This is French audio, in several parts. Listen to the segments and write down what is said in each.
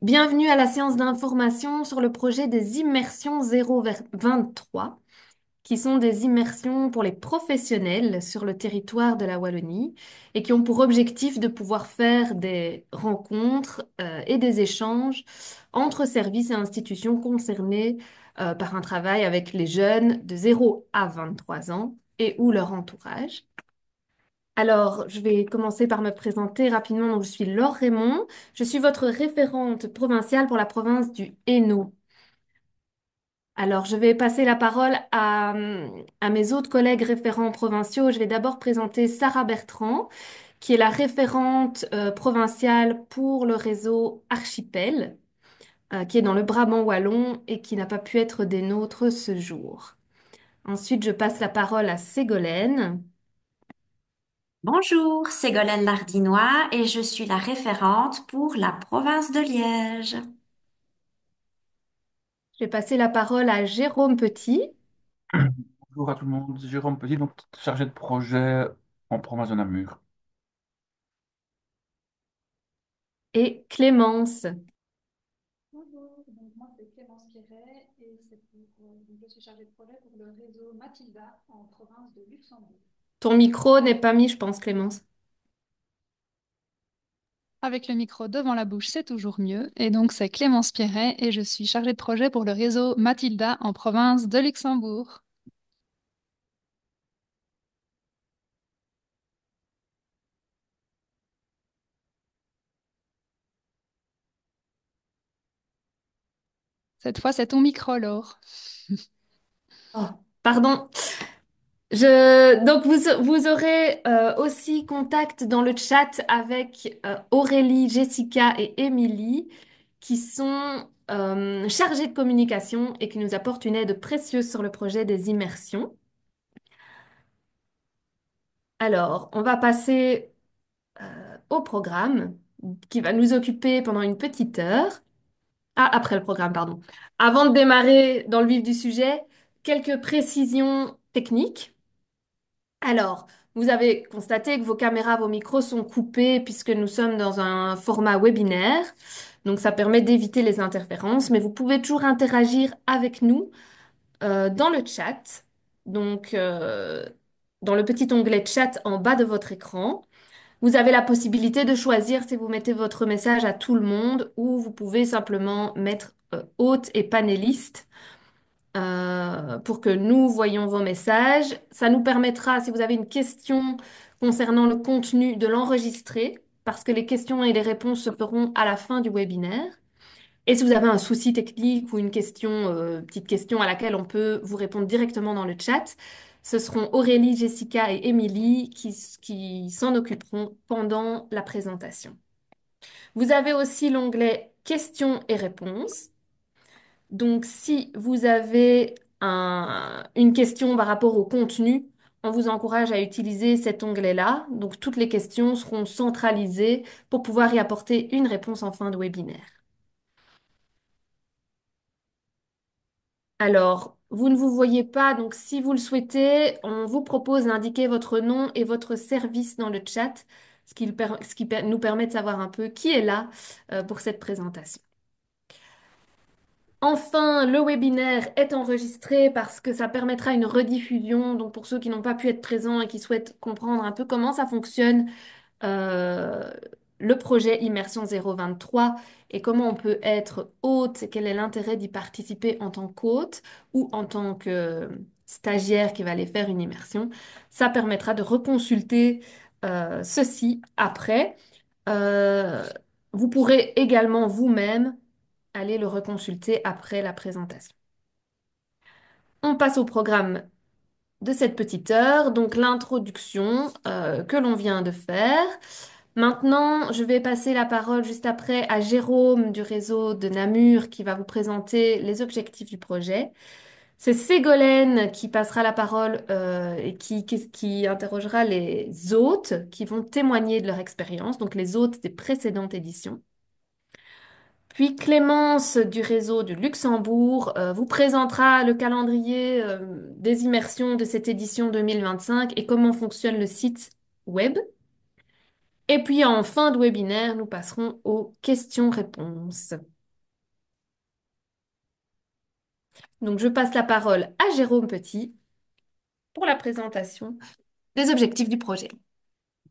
Bienvenue à la séance d'information sur le projet des immersions 023, qui sont des immersions pour les professionnels sur le territoire de la Wallonie et qui ont pour objectif de pouvoir faire des rencontres et des échanges entre services et institutions concernés par un travail avec les jeunes de 0 à 23 ans et ou leur entourage. Alors, je vais commencer par me présenter rapidement. Donc, je suis Laure Raymond. Je suis votre référente provinciale pour la province du Hainaut. Alors, je vais passer la parole à mes autres collègues référents provinciaux. Je vais d'abord présenter Sarah Bertrand, qui est la référente provinciale pour le réseau Archipel, qui est dans le Brabant wallon et qui n'a pas pu être des nôtres ce jour. Ensuite, je passe la parole à Ségolène. Bonjour, c'est Ségolène Lardinois et je suis la référente pour la province de Liège. Je vais passer la parole à Jérôme Petit. Bonjour à tout le monde, Jérôme Petit, donc chargé de projet en province de Namur. Et Clémence. Bonjour, donc moi c'est Clémence Quéret et donc je suis chargée de projet pour le réseau Matilda en province de Luxembourg. Ton micro n'est pas mis, je pense, Clémence. Avec le micro devant la bouche, c'est toujours mieux. Et donc c'est Clémence Pierret et je suis chargée de projet pour le réseau Matilda en province de Luxembourg. Cette fois, c'est ton micro, Laure. Oh, pardon. Donc, vous aurez aussi contact dans le chat avec Aurélie, Jessica et Émilie, qui sont chargées de communication et qui nous apportent une aide précieuse sur le projet des immersions. Alors, on va passer au programme qui va nous occuper pendant une petite heure. Ah, après le programme, pardon. Avant de démarrer dans le vif du sujet, quelques précisions techniques. Alors, vous avez constaté que vos caméras, vos micros sont coupés puisque nous sommes dans un format webinaire. Donc, ça permet d'éviter les interférences, mais vous pouvez toujours interagir avec nous dans le chat. Donc, dans le petit onglet chat en bas de votre écran. Vous avez la possibilité de choisir si vous mettez votre message à tout le monde ou vous pouvez simplement mettre hôte et panéliste pour que nous voyions vos messages. Ça nous permettra, si vous avez une question concernant le contenu, de l'enregistrer parce que les questions et les réponses se feront à la fin du webinaire. Et si vous avez un souci technique ou une question, petite question à laquelle on peut vous répondre directement dans le chat, ce seront Aurélie, Jessica et Émilie qui s'en occuperont pendant la présentation. Vous avez aussi l'onglet questions et réponses. Donc, si vous avez une question par rapport au contenu, on vous encourage à utiliser cet onglet-là. Donc, toutes les questions seront centralisées pour pouvoir y apporter une réponse en fin de webinaire. Alors, vous ne vous voyez pas, donc si vous le souhaitez, on vous propose d'indiquer votre nom et votre service dans le chat, ce qui nous permet de savoir un peu qui est là pour cette présentation. Enfin, le webinaire est enregistré parce que ça permettra une rediffusion. Donc, pour ceux qui n'ont pas pu être présents et qui souhaitent comprendre un peu comment ça fonctionne, euh, le projet Immersion 023 et comment on peut être hôte et quel est l'intérêt d'y participer en tant qu'hôte ou en tant que stagiaire qui va aller faire une immersion. Ça permettra de reconsulter ceci après. Euh, Vous pourrez également vous-même aller le reconsulter après la présentation. On passe au programme de cette petite heure, donc l'introduction que l'on vient de faire. Maintenant, je vais passer la parole juste après à Jérôme du réseau de Namur qui va vous présenter les objectifs du projet. C'est Ségolène qui passera la parole et qui interrogera les hôtes qui vont témoigner de leur expérience, donc les hôtes des précédentes éditions. Puis Clémence du réseau du Luxembourg vous présentera le calendrier des immersions de cette édition 2025 et comment fonctionne le site web. Et puis en fin de webinaire, nous passerons aux questions-réponses. Donc je passe la parole à Jérôme Petit pour la présentation des objectifs du projet.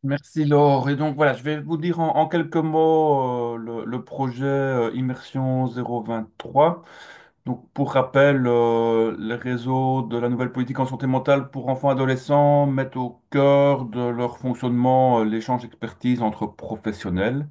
Merci Laure. Et donc voilà, je vais vous dire en quelques mots le projet Immersion 023. Donc pour rappel, les réseaux de la nouvelle politique en santé mentale pour enfants et adolescents mettent au cœur de leur fonctionnement l'échange d'expertise entre professionnels.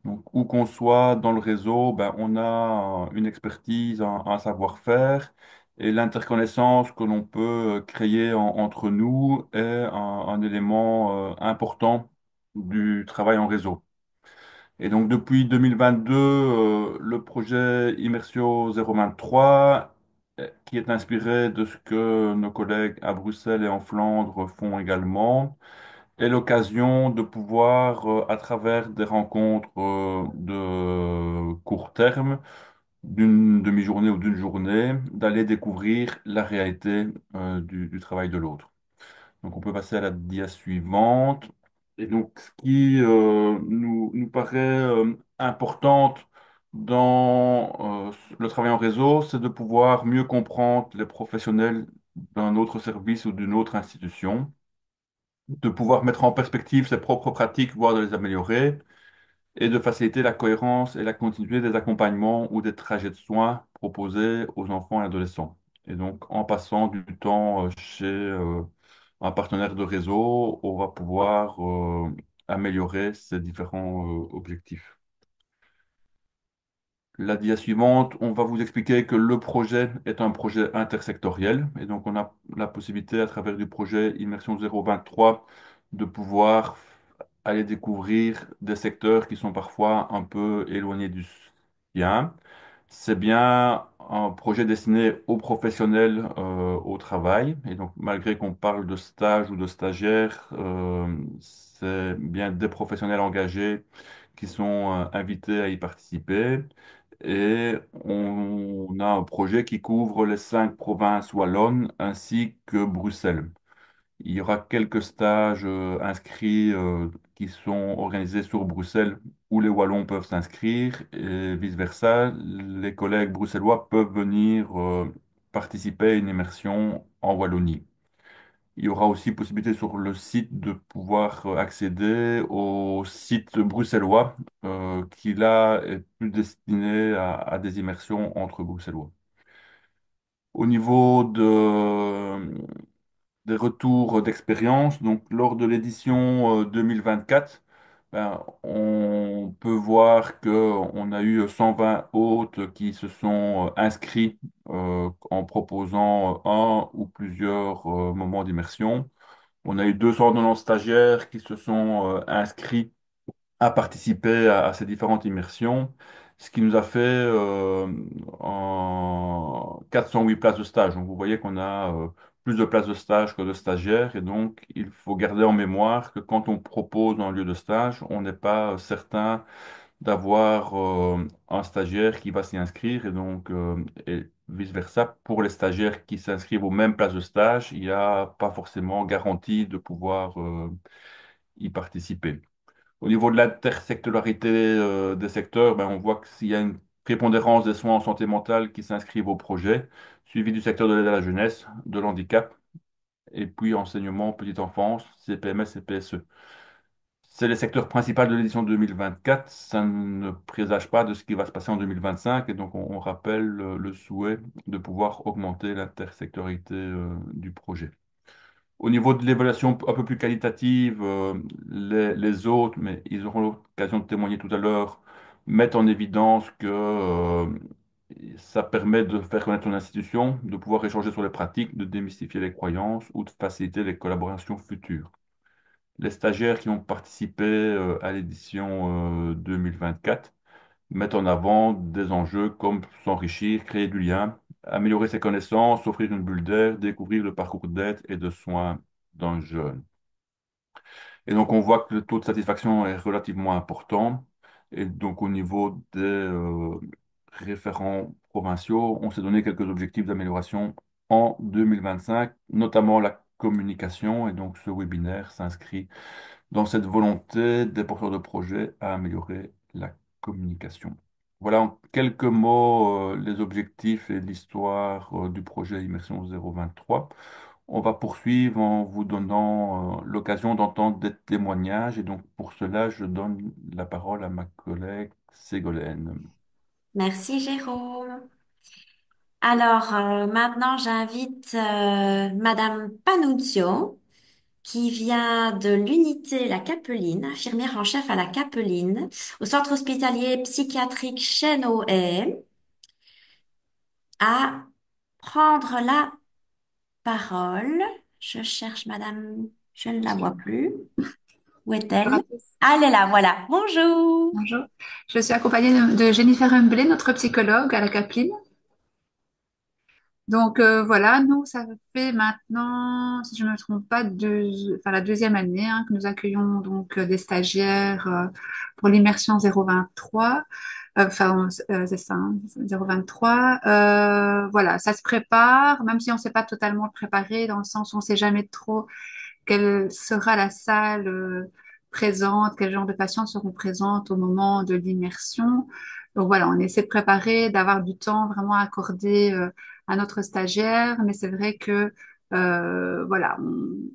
Donc, où qu'on soit dans le réseau, ben, on a une expertise, un savoir-faire et l'interconnaissance que l'on peut créer entre nous est un élément important du travail en réseau. Et donc, depuis 2022, le projet Immersio 023, qui est inspiré de ce que nos collègues à Bruxelles et en Flandre font également, et l'occasion de pouvoir, à travers des rencontres de court terme, d'une demi-journée ou d'une journée, d'aller découvrir la réalité du travail de l'autre. Donc on peut passer à la dia suivante. Et donc ce qui nous paraît importante dans le travail en réseau, c'est de pouvoir mieux comprendre les professionnels d'un autre service ou d'une autre institution, de pouvoir mettre en perspective ses propres pratiques, voire de les améliorer, et de faciliter la cohérence et la continuité des accompagnements ou des trajets de soins proposés aux enfants et adolescents. Et donc, en passant du temps chez un partenaire de réseau, on va pouvoir améliorer ces différents objectifs. La dia suivante, on va vous expliquer que le projet est un projet intersectoriel et donc on a la possibilité à travers du projet Immersion 023 de pouvoir aller découvrir des secteurs qui sont parfois un peu éloignés du sien. C'est bien un projet destiné aux professionnels au travail et donc malgré qu'on parle de stage ou de stagiaires, c'est bien des professionnels engagés qui sont invités à y participer. Et on a un projet qui couvre les 5 provinces wallonnes ainsi que Bruxelles. Il y aura quelques stages inscrits qui sont organisés sur Bruxelles où les Wallons peuvent s'inscrire et vice-versa. Les collègues bruxellois peuvent venir participer à une immersion en Wallonie. Il y aura aussi possibilité sur le site de pouvoir accéder au site bruxellois qui là est plus destiné à des immersions entre Bruxellois. Au niveau des retours d'expérience, donc lors de l'édition 2024, ben, on peut voir qu'on a eu 120 hôtes qui se sont inscrits en proposant un ou plusieurs moments d'immersion. On a eu 290 stagiaires qui se sont inscrits à participer à ces différentes immersions, ce qui nous a fait en 408 places de stage. Donc vous voyez qu'on a plus de places de stage que de stagiaires et donc il faut garder en mémoire que quand on propose un lieu de stage, on n'est pas certain d'avoir un stagiaire qui va s'y inscrire et donc et vice-versa pour les stagiaires qui s'inscrivent aux mêmes places de stage, il n'y a pas forcément garantie de pouvoir y participer. Au niveau de l'intersectoralité des secteurs, ben, on voit qu'il y a une prépondérance des soins en santé mentale qui s'inscrivent au projet, suivi du secteur de l'aide à la jeunesse, de l'handicap, et puis enseignement, petite enfance, CPMS et PSE. C'est les secteurs principaux de l'édition 2024. Ça ne présage pas de ce qui va se passer en 2025, et donc on rappelle le souhait de pouvoir augmenter l'intersectoralité du projet. Au niveau de l'évaluation un peu plus qualitative, les autres, mais ils auront l'occasion de témoigner tout à l'heure, mettent en évidence que ça permet de faire connaître une institution, de pouvoir échanger sur les pratiques, de démystifier les croyances ou de faciliter les collaborations futures. Les stagiaires qui ont participé à l'édition 2024 mettent en avant des enjeux comme s'enrichir, créer du lien, améliorer ses connaissances, offrir une bulle d'air, découvrir le parcours d'aide et de soins d'un jeune. Et donc, on voit que le taux de satisfaction est relativement important. Et donc, au niveau des référents provinciaux, on s'est donné quelques objectifs d'amélioration en 2025, notamment la communication. Et donc, ce webinaire s'inscrit dans cette volonté des porteurs de projet à améliorer la communication. Voilà en quelques mots les objectifs et l'histoire du projet Immersion 023. On va poursuivre en vous donnant l'occasion d'entendre des témoignages et donc pour cela, je donne la parole à ma collègue Ségolène. Merci, Jérôme. Alors, maintenant, j'invite Madame Panuzio, qui vient de l'unité La Capeline, infirmière en chef à La Capeline, au centre hospitalier psychiatrique Chêne-aux-Haies, à prendre la parole. Je cherche Madame, je ne la vois plus. Où Bonjour est-elle? à tous. Ah, elle est là, voilà. Bonjour. Bonjour. Je suis accompagnée de Jennifer Humblé, notre psychologue à la Capeline. Donc voilà, nous, ça fait maintenant, si je ne me trompe pas, enfin, la deuxième année que nous accueillons donc des stagiaires pour l'immersion 023. C'est ça, 023. Voilà, ça se prépare, même si on ne sait pas totalement le préparer, dans le sens où on ne sait jamais trop quelle sera la salle présente, quel genre de patients seront présentes au moment de l'immersion. Donc voilà, on essaie de préparer, d'avoir du temps vraiment accordé à notre stagiaire, mais c'est vrai que voilà,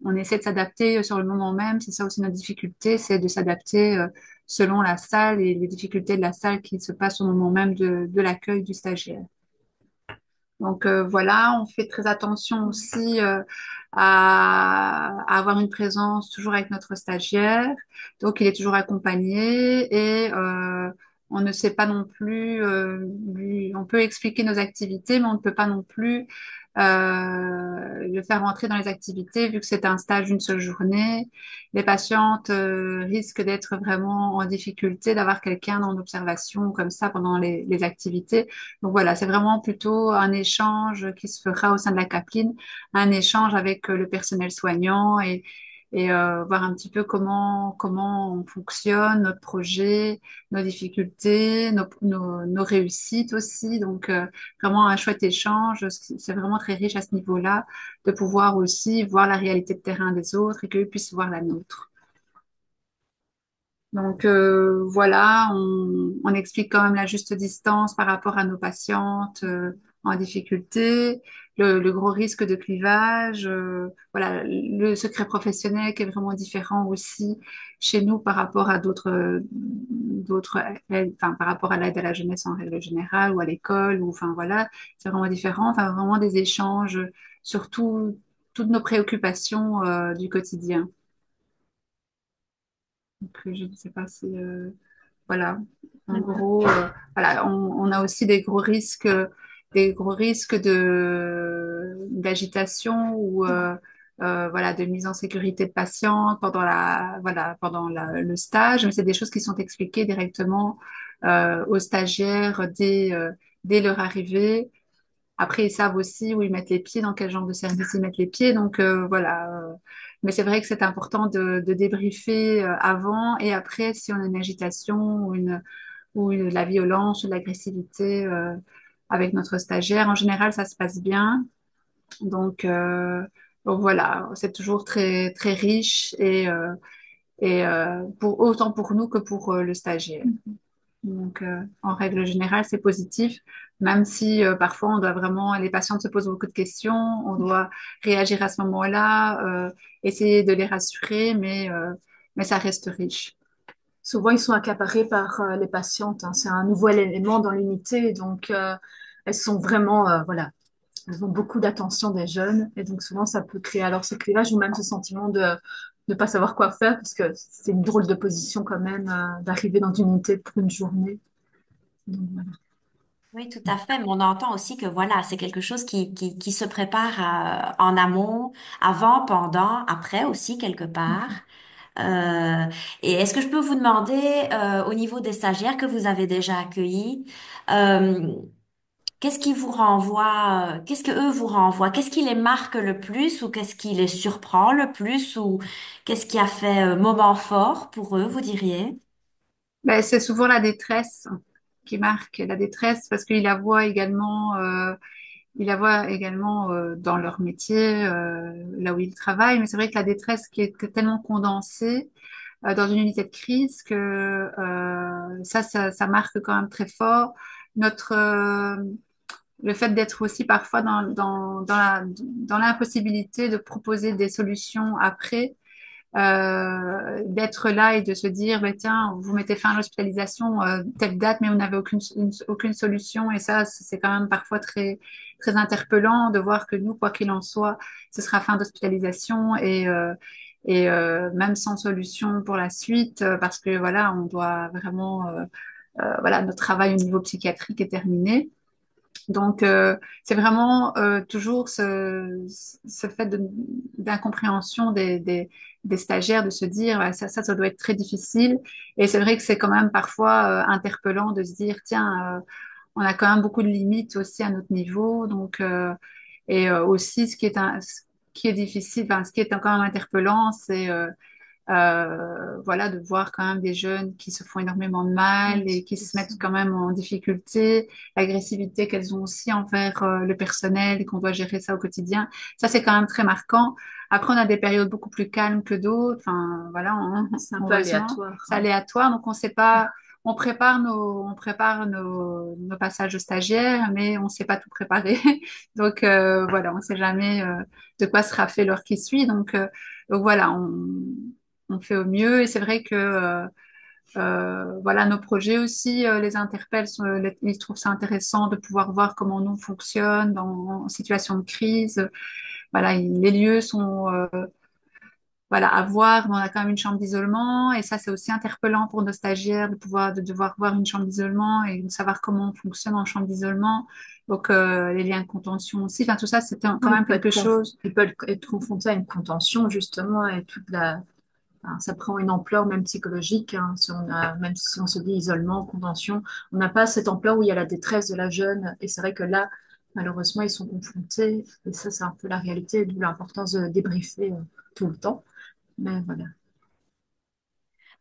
on essaie de s'adapter sur le moment même. C'est ça aussi notre difficulté, c'est de s'adapter selon la salle et les difficultés de la salle qui se passe au moment même de l'accueil du stagiaire. Donc voilà, on fait très attention aussi à avoir une présence toujours avec notre stagiaire. Donc il est toujours accompagné et on ne sait pas non plus, on peut expliquer nos activités, mais on ne peut pas non plus le faire rentrer dans les activités vu que c'est un stage d'une seule journée. Les patientes risquent d'être vraiment en difficulté, d'avoir quelqu'un en observation comme ça pendant les activités. Donc voilà, c'est vraiment plutôt un échange qui se fera au sein de la Capeline, un échange avec le personnel soignant et voir un petit peu comment on fonctionne, notre projet, nos difficultés, nos réussites aussi. Donc vraiment un chouette échange. C'est vraiment très riche à ce niveau-là de pouvoir aussi voir la réalité de terrain des autres et qu'eux puissent voir la nôtre. Donc voilà, on explique quand même la juste distance par rapport à nos patientes en difficulté, le gros risque de clivage, voilà, le secret professionnel qui est vraiment différent aussi chez nous par rapport à enfin par rapport à l'aide à la jeunesse en règle générale ou à l'école ou enfin voilà, c'est vraiment différent. Enfin vraiment des échanges sur toutes nos préoccupations du quotidien. Donc je ne sais pas si voilà, en gros, voilà, on a aussi des gros risques de d'agitation ou voilà, de mise en sécurité de patients pendant le stage. Mais c'est des choses qui sont expliquées directement aux stagiaires dès leur arrivée. Après, ils savent aussi où ils mettent les pieds, dans quel genre de service ils mettent les pieds. Donc voilà. Mais c'est vrai que c'est important de débriefer avant et après si on a une agitation ou de la violence ou de l'agressivité avec notre stagiaire. En général, ça se passe bien. Donc, donc voilà, c'est toujours très très riche et pour autant pour nous que pour le stagiaire. Donc, en règle générale, c'est positif, même si parfois on doit vraiment, les patientes se posent beaucoup de questions, on doit réagir à ce moment-là, essayer de les rassurer, mais ça reste riche. Souvent, ils sont accaparés par les patientes, hein. C'est un nouveau élément dans l'unité, donc elles sont vraiment, voilà, elles ont beaucoup d'attention des jeunes, et donc souvent ça peut créer alors ce clivage ou même ce sentiment de ne pas savoir quoi faire, parce que c'est une drôle de position quand même d'arriver dans une unité pour une journée. Donc, voilà. Oui, tout à fait. Mais on entend aussi que voilà, c'est quelque chose qui se prépare en amont, avant, pendant, après aussi quelque part. Euh, et est-ce que je peux vous demander, au niveau des stagiaires que vous avez déjà accueillis, euh, qu'est-ce qui vous renvoie, qu'est-ce que eux vous renvoient? Qu'est-ce qui les marque le plus ou qu'est-ce qui les surprend le plus ou qu'est-ce qui a fait moment fort pour eux, vous diriez? Ben, c'est souvent la détresse qui marque la détresse parce qu'ils la voient également, ils la voient également dans leur métier, là où ils travaillent. Mais c'est vrai que la détresse qui est tellement condensée, dans une unité de crise que ça marque quand même très fort. Notre, le fait d'être aussi parfois dans l'impossibilité de proposer des solutions après, d'être là et de se dire, bah, tiens, vous mettez fin à l'hospitalisation telle date, mais vous n'avez aucune solution. Et ça, c'est quand même parfois très interpellant de voir que nous, quoi qu'il en soit, ce sera fin d'hospitalisation et même sans solution pour la suite, parce que voilà, on doit vraiment, voilà, notre travail au niveau psychiatrique est terminé. Donc, c'est vraiment toujours ce fait d'incompréhension des stagiaires de se dire ouais, ça doit être très difficile. Et c'est vrai que c'est quand même parfois interpellant de se dire tiens, on a quand même beaucoup de limites aussi à notre niveau. Donc, aussi ce qui est difficile, enfin, ce qui est quand même interpellant, c'est voilà, de voir quand même des jeunes qui se font énormément de mal Oui, et qui c'est se ça. mettent quand même en difficulté, l'agressivité qu'elles ont aussi envers le personnel et qu'on doit gérer ça au quotidien. Ça, c'est quand même très marquant. Après, on a des périodes beaucoup plus calmes que d'autres. Enfin, voilà, C'est un peu heureusement, aléatoire, c'est hein. aléatoire. Donc, on sait pas, on prépare nos passages aux stagiaires, mais on sait pas tout préparer. Donc, voilà, on sait jamais de quoi sera fait l'heure qui suit. Donc voilà, on fait au mieux et c'est vrai que voilà nos projets aussi les interpellent, ils trouvent ça intéressant de pouvoir voir comment nous on fonctionne en situation de crise. Voilà, les lieux sont voilà à voir, mais on a quand même une chambre d'isolement et ça c'est aussi interpellant pour nos stagiaires de devoir voir une chambre d'isolement et de savoir comment on fonctionne en chambre d'isolement. Donc les liens de contention aussi, enfin tout ça c'est quand Oui, même quelque chose. ils peuvent être confrontés à une contention, justement, et enfin, ça prend une ampleur même psychologique, hein. Si on a, même si on se dit isolement, contention, on n'a pas cette ampleur où il y a la détresse de la jeune. Et c'est vrai que là, malheureusement, ils sont confrontés. Et ça, c'est un peu la réalité, d'où l'importance de débriefer tout le temps. Mais voilà.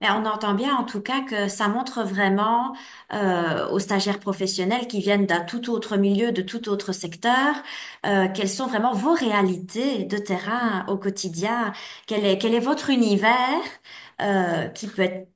Mais on entend bien en tout cas que ça montre vraiment aux stagiaires professionnels qui viennent d'un tout autre milieu, de tout autre secteur, quelles sont vraiment vos réalités de terrain au quotidien, quel est votre univers qui peut être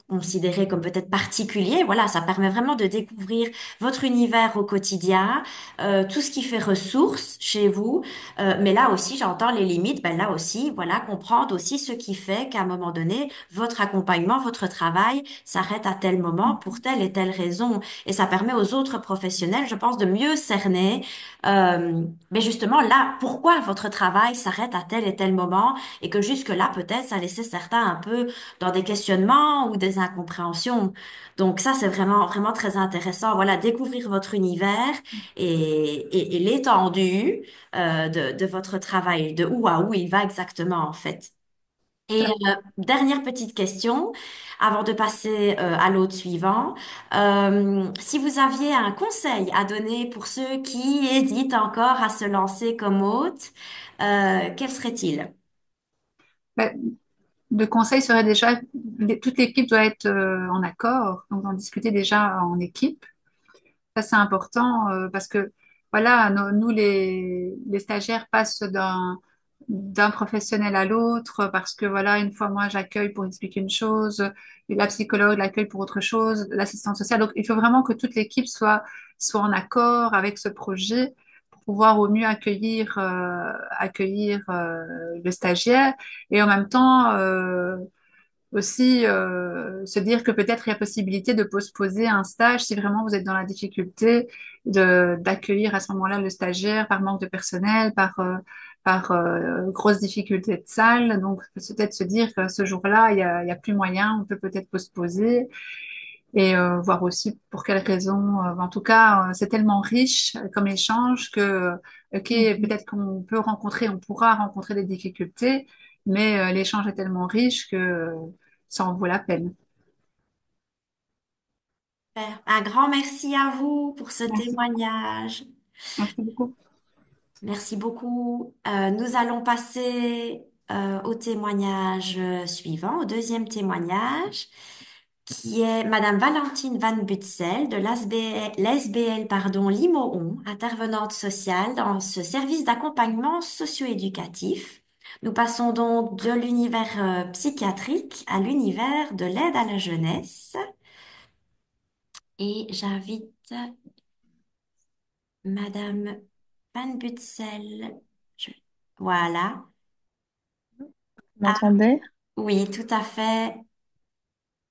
considéré comme peut-être particulier. Voilà, ça permet vraiment de découvrir votre univers au quotidien, tout ce qui fait ressource chez vous. Mais là aussi, j'entends les limites. Ben là aussi, voilà, comprendre aussi ce qui fait qu'à un moment donné, votre accompagnement, votre travail s'arrête à tel moment pour telle et telle raison. Et ça permet aux autres professionnels, je pense, de mieux cerner, mais justement là, pourquoi votre travail s'arrête à tel et tel moment et que jusque-là, peut-être, ça laissait certains un peu dans des questionnements ou des incompréhensions. Donc ça, c'est vraiment, vraiment très intéressant. Voilà, découvrir votre univers et l'étendue de votre travail, de où à où il va exactement, en fait. Et dernière petite question, avant de passer à l'autre suivant. Si vous aviez un conseil à donner pour ceux qui hésitent encore à se lancer comme hôte, quel serait-il? Ben, le conseil serait déjà, toute l'équipe doit être en accord, donc d'en discuter déjà en équipe. Ça, c'est important parce que, voilà, nous, les stagiaires passent d'un professionnel à l'autre parce que, voilà, une fois, moi, j'accueille pour expliquer une chose, et la psychologue l'accueille pour autre chose, l'assistante sociale. Donc, il faut vraiment que toute l'équipe soit en accord avec ce projet pour pouvoir au mieux accueillir le stagiaire et en même temps, aussi se dire que peut-être il y a possibilité de postposer un stage si vraiment vous êtes dans la difficulté d'accueillir à ce moment-là le stagiaire par manque de personnel, par grosse difficulté de salle. Donc peut-être se dire que ce jour-là, il y a plus moyen, on peut peut-être postposer et voir aussi pour quelles raisons. En tout cas, c'est tellement riche comme échange que, ok, Mhm. peut-être on pourra rencontrer des difficultés, mais l'échange est tellement riche que ça en vaut la peine. Super. Un grand merci à vous pour ce Merci beaucoup. témoignage. Merci beaucoup. Merci beaucoup. Nous allons passer au témoignage suivant, au deuxième témoignage, qui est Madame Valentine Van Butzel de l'SBL, pardon, Limoon, intervenante sociale dans ce service d'accompagnement socio-éducatif. Nous passons donc de l'univers psychiatrique à l'univers de l'aide à la jeunesse. Et j'invite Madame Van Butzel. Je- Voilà. Vous Ah, m'entendez? oui, tout à fait.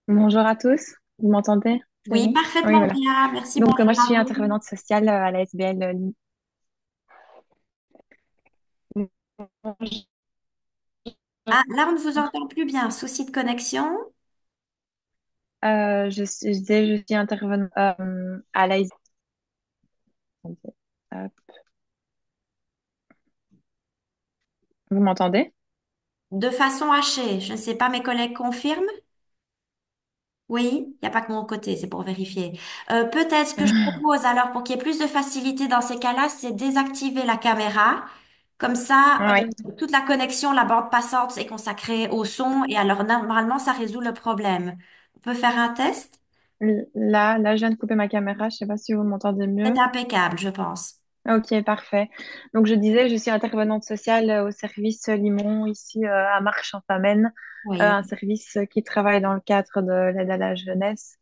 Bonjour à tous. Vous m'entendez? C'est Oui, bon? Oui, parfaitement voilà. bien. Merci, Donc, bonjour moi, je à suis vous. intervenante sociale à la SBL. Ah, là, on ne vous entend plus bien. Souci de connexion? Je suis intervenante à la SBL. Hop. Vous m'entendez? De façon hachée. Je ne sais pas, mes collègues confirment? Oui, il n'y a pas que mon côté, c'est pour vérifier. Peut-être ce que je propose alors pour qu'il y ait plus de facilité dans ces cas-là, c'est désactiver la caméra. Comme ça, Oui. toute la connexion, la bande passante est consacrée au son et alors normalement, ça résout le problème. On peut faire un test? Là, je viens de couper ma caméra. Je sais pas si vous m'entendez C'est mieux. impeccable, je pense. Ok, parfait. Donc, je disais, je suis intervenante sociale au service Limon, ici à Marche-en-Famenne, Oui. un service qui travaille dans le cadre de l'aide à la jeunesse,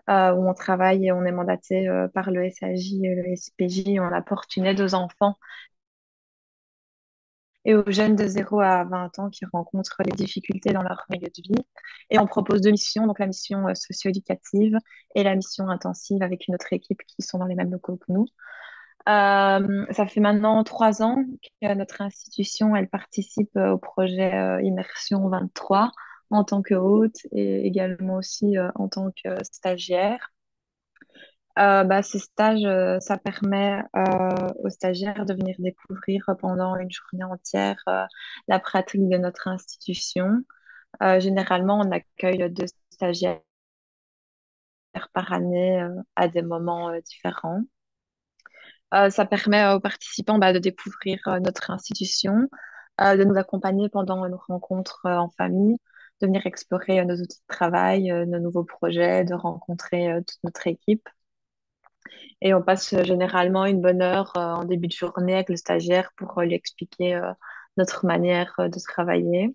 où on travaille et on est mandaté par le SAJ et le SPJ. On apporte une aide aux enfants et aux jeunes de 0 à 20 ans qui rencontrent des difficultés dans leur milieu de vie. Et on propose deux missions, donc la mission socio-éducative et la mission intensive avec une autre équipe qui sont dans les mêmes locaux que nous. Ça fait maintenant 3 ans que notre institution, elle participe au projet Immersion 23 en tant que hôte et également aussi en tant que stagiaire. Ces stages, ça permet aux stagiaires de venir découvrir pendant une journée entière la pratique de notre institution. Généralement, on accueille 2 stagiaires par année à des moments différents. Ça permet aux participants de découvrir notre institution, de nous accompagner pendant nos rencontres en famille, de venir explorer nos outils de travail, nos nouveaux projets, de rencontrer toute notre équipe. Et on passe généralement une bonne heure en début de journée avec le stagiaire pour lui expliquer notre manière de travailler.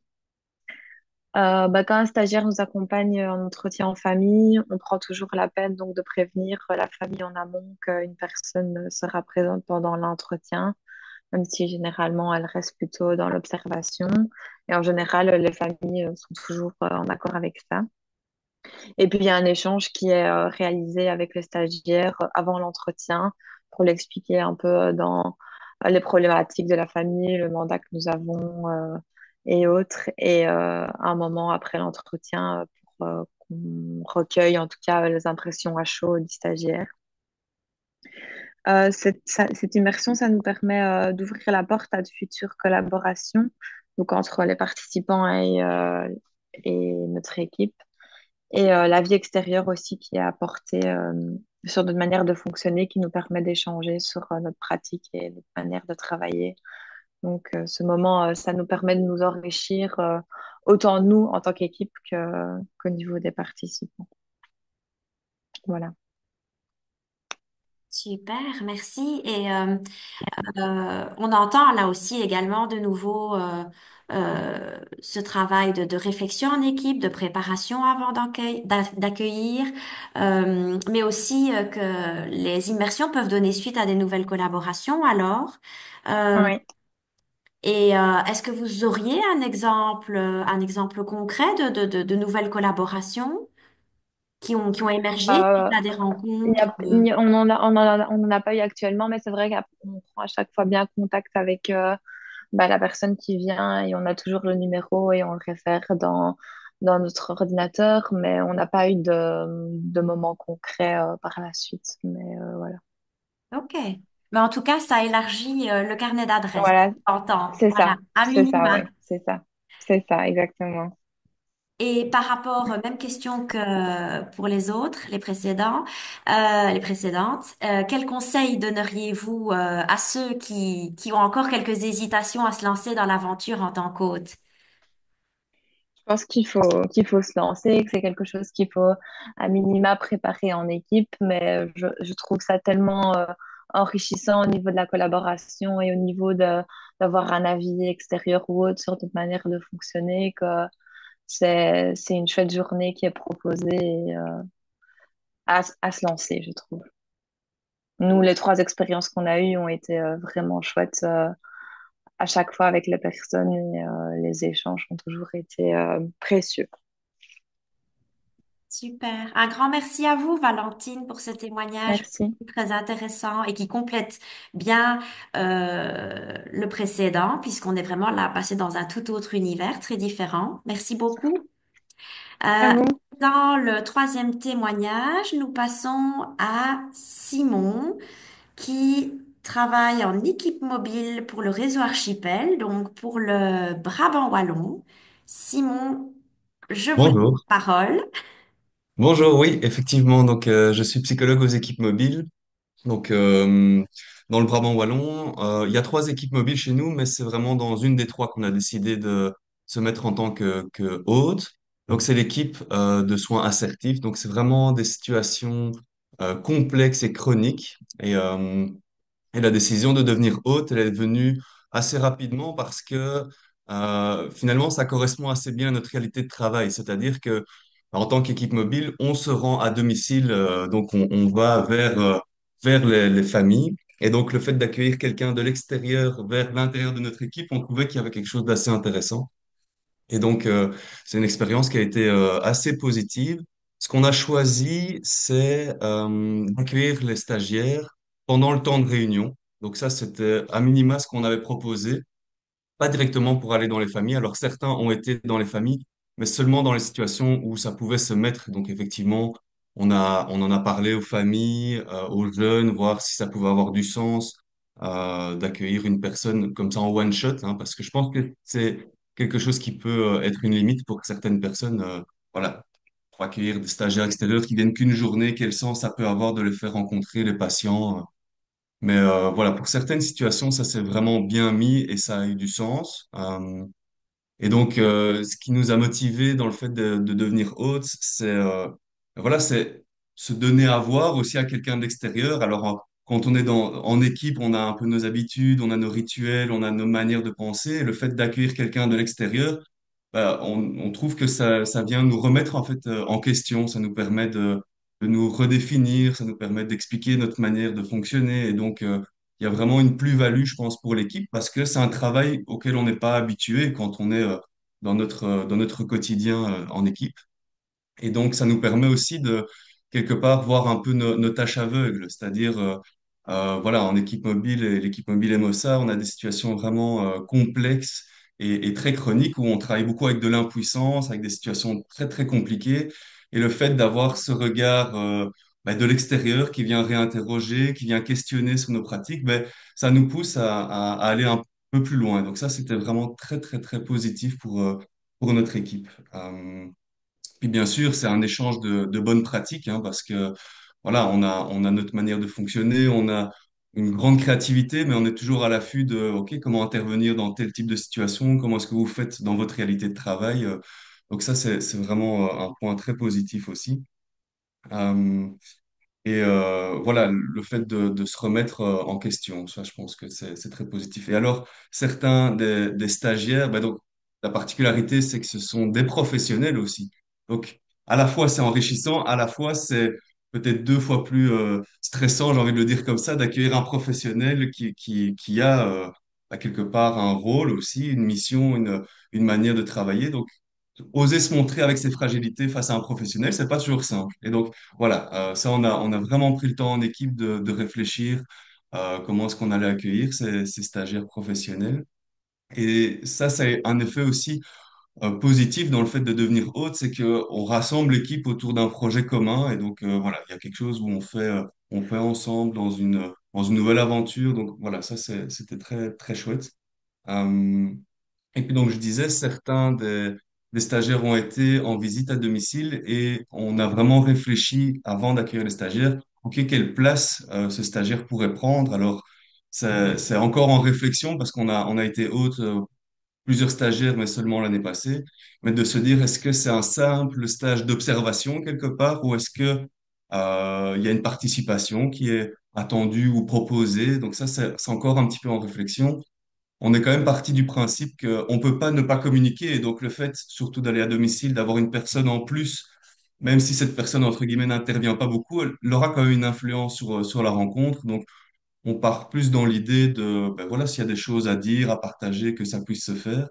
Quand un stagiaire nous accompagne en entretien en famille, on prend toujours la peine donc de prévenir la famille en amont qu'une personne sera présente pendant l'entretien, même si généralement elle reste plutôt dans l'observation. Et en général, les familles sont toujours en accord avec ça. Et puis, il y a un échange qui est réalisé avec le stagiaire avant l'entretien pour l'expliquer un peu dans les problématiques de la famille, le mandat que nous avons et autres. Et un moment après l'entretien pour qu'on recueille en tout cas les impressions à chaud du stagiaire. Cette immersion, ça nous permet d'ouvrir la porte à de futures collaborations, donc entre les participants et notre équipe. Et la vie extérieure aussi qui est apportée sur notre manière de fonctionner, qui nous permet d'échanger sur notre pratique et notre manière de travailler. Donc, ce moment, ça nous permet de nous enrichir autant nous en tant qu'équipe qu'au niveau des participants. Voilà. Super, merci. Et on entend là aussi également de nouveau ce travail de réflexion en équipe, de préparation avant d'accueillir, mais aussi que les immersions peuvent donner suite à des nouvelles collaborations alors. Euh, Oui. et est-ce que vous auriez un exemple concret de nouvelles collaborations qui ont émergé suite Euh, à des rencontres? on en a pas eu actuellement, mais c'est vrai qu'on prend à chaque fois bien contact avec la personne qui vient et on a toujours le numéro et on le réfère dans notre ordinateur, mais on n'a pas eu de moment concret par la suite. Mais voilà. Ok. Mais en tout cas, ça élargit le carnet d'adresses. Voilà, J'entends. Voilà, à c'est ça, minima. oui, c'est ça, exactement. Et par rapport, même question que pour les autres, les précédents, les précédentes, quels conseils donneriez-vous à ceux qui ont encore quelques hésitations à se lancer dans l'aventure en tant qu'hôte? Je pense qu'il faut se lancer, que c'est quelque chose qu'il faut à minima préparer en équipe, mais je trouve ça tellement enrichissant au niveau de la collaboration et au niveau d'avoir un avis extérieur ou autre sur notre manière de fonctionner, que c'est une chouette journée qui est proposée et, à se lancer, je trouve. Nous, les trois expériences qu'on a eues ont été vraiment chouettes à chaque fois avec les personnes et les échanges ont toujours été précieux. Super. Un grand merci à vous, Valentine, pour ce témoignage Merci. très intéressant et qui complète bien le précédent, puisqu'on est vraiment là passé dans un tout autre univers très différent. Merci beaucoup. À Euh, vous. Dans le troisième témoignage, nous passons à Simon, qui travaille en équipe mobile pour le réseau Archipel, donc pour le Brabant wallon. Simon, je vous laisse Bonjour. la parole. Bonjour, oui, effectivement. Donc, je suis psychologue aux équipes mobiles. Donc, dans le Brabant wallon, il y a trois équipes mobiles chez nous, mais c'est vraiment dans une des trois qu'on a décidé de se mettre en tant que hôte. Donc, c'est l'équipe de soins assertifs. Donc, c'est vraiment des situations complexes et chroniques. Et la décision de devenir hôte, elle est venue assez rapidement parce que finalement, ça correspond assez bien à notre qualité de travail. C'est-à-dire que en tant qu'équipe mobile, on se rend à domicile, donc on va vers les familles. Et donc, le fait d'accueillir quelqu'un de l'extérieur vers l'intérieur de notre équipe, on trouvait qu'il y avait quelque chose d'assez intéressant. Et donc, c'est une expérience qui a été assez positive. Ce qu'on a choisi, c'est d'accueillir les stagiaires pendant le temps de réunion. Donc ça, c'était à minima ce qu'on avait proposé, pas directement pour aller dans les familles. Alors certains ont été dans les familles, mais seulement dans les situations où ça pouvait se mettre. Donc effectivement, on en a parlé aux familles, aux jeunes, voir si ça pouvait avoir du sens d'accueillir une personne comme ça en one shot, hein, parce que je pense que c'est quelque chose qui peut être une limite pour certaines personnes. Voilà, pour accueillir des stagiaires extérieurs qui viennent qu'une journée, quel sens ça peut avoir de les faire rencontrer les patients. Mais voilà, pour certaines situations, ça s'est vraiment bien mis et ça a eu du sens. Et donc, ce qui nous a motivés dans le fait de devenir hôte, voilà, c'est se donner à voir aussi à quelqu'un d'extérieur. Alors, quand on est en équipe, on a un peu nos habitudes, on a nos rituels, on a nos manières de penser. Et le fait d'accueillir quelqu'un de l'extérieur, bah, on trouve que ça vient nous remettre en fait en question. Ça nous permet de nous redéfinir, ça nous permet d'expliquer notre manière de fonctionner. Et donc, il y a vraiment une plus-value, je pense, pour l'équipe parce que c'est un travail auquel on n'est pas habitué quand on est dans notre quotidien en équipe. Et donc, ça nous permet aussi de, quelque part, voir un peu nos tâches aveugles, c'est-à-dire, voilà, en équipe mobile et l'équipe mobile MOSA, on a des situations vraiment complexes et très chroniques où on travaille beaucoup avec de l'impuissance, avec des situations très, très compliquées. Et le fait d'avoir ce regard bah, de l'extérieur qui vient réinterroger, qui vient questionner sur nos pratiques, ben, ça nous pousse à aller un peu plus loin. Donc ça, c'était vraiment très, très, très positif pour notre équipe. Puis bien sûr, c'est un échange de bonnes pratiques, hein, parce que voilà, on a notre manière de fonctionner, on a une grande créativité, mais on est toujours à l'affût de, OK, comment intervenir dans tel type de situation, comment est-ce que vous faites dans votre réalité de travail. Donc ça, c'est vraiment un point très positif aussi. Euh, et voilà, le fait de se remettre en question, ça, je pense que c'est très positif. Et alors, certains des stagiaires, bah donc, la particularité, c'est que ce sont des professionnels aussi. Donc, à la fois, c'est enrichissant, à la fois, c'est peut-être deux fois plus stressant, j'ai envie de le dire comme ça, d'accueillir un professionnel qui a bah, quelque part un rôle aussi, une mission, une manière de travailler. Donc, oser se montrer avec ses fragilités face à un professionnel, c'est pas toujours simple. Et donc, voilà, ça, on a vraiment pris le temps en équipe de réfléchir comment est-ce qu'on allait accueillir ces stagiaires professionnels. Et ça, c'est un effet aussi positif dans le fait de devenir hôte, c'est que on rassemble l'équipe autour d'un projet commun. Et donc, voilà, il y a quelque chose où on fait ensemble dans une nouvelle aventure. Donc, voilà, ça, c'était très, très chouette. Euh, et puis donc je disais, des stagiaires ont été en visite à domicile et on a vraiment réfléchi avant d'accueillir les stagiaires, ok, quelle place ce stagiaire pourrait prendre. Alors c'est encore en réflexion parce on a été hôte plusieurs stagiaires, mais seulement l'année passée, mais de se dire est-ce que c'est un simple stage d'observation quelque part ou est-ce que il y a une participation qui est attendue ou proposée. Donc ça c'est encore un petit peu en réflexion. on est quand même parti du principe qu'on ne peut pas ne pas communiquer. Et donc, le fait, surtout d'aller à domicile, d'avoir une personne en plus, même si cette personne, entre guillemets, n'intervient pas beaucoup, elle aura quand même une influence sur la rencontre. Donc, on part plus dans l'idée de, ben voilà, s'il y a des choses à dire, à partager, que ça puisse se faire.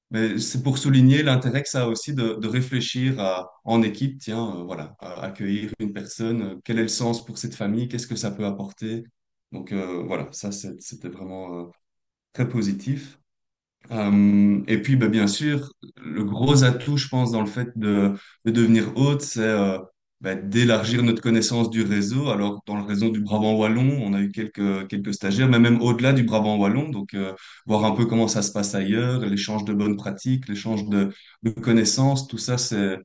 Mais c'est pour souligner l'intérêt que ça a aussi de réfléchir en équipe, tiens, voilà, à accueillir une personne, quel est le sens pour cette famille, qu'est-ce que ça peut apporter. Donc voilà, ça c'était vraiment très positif. Et puis, bah, bien sûr, le gros atout, je pense, dans le fait de devenir hôte, c'est bah, d'élargir notre connaissance du réseau. Alors, dans le réseau du Brabant Wallon, on a eu quelques stagiaires, mais même au-delà du Brabant Wallon, donc voir un peu comment ça se passe ailleurs, l'échange de bonnes pratiques, l'échange de connaissances, tout ça, c'est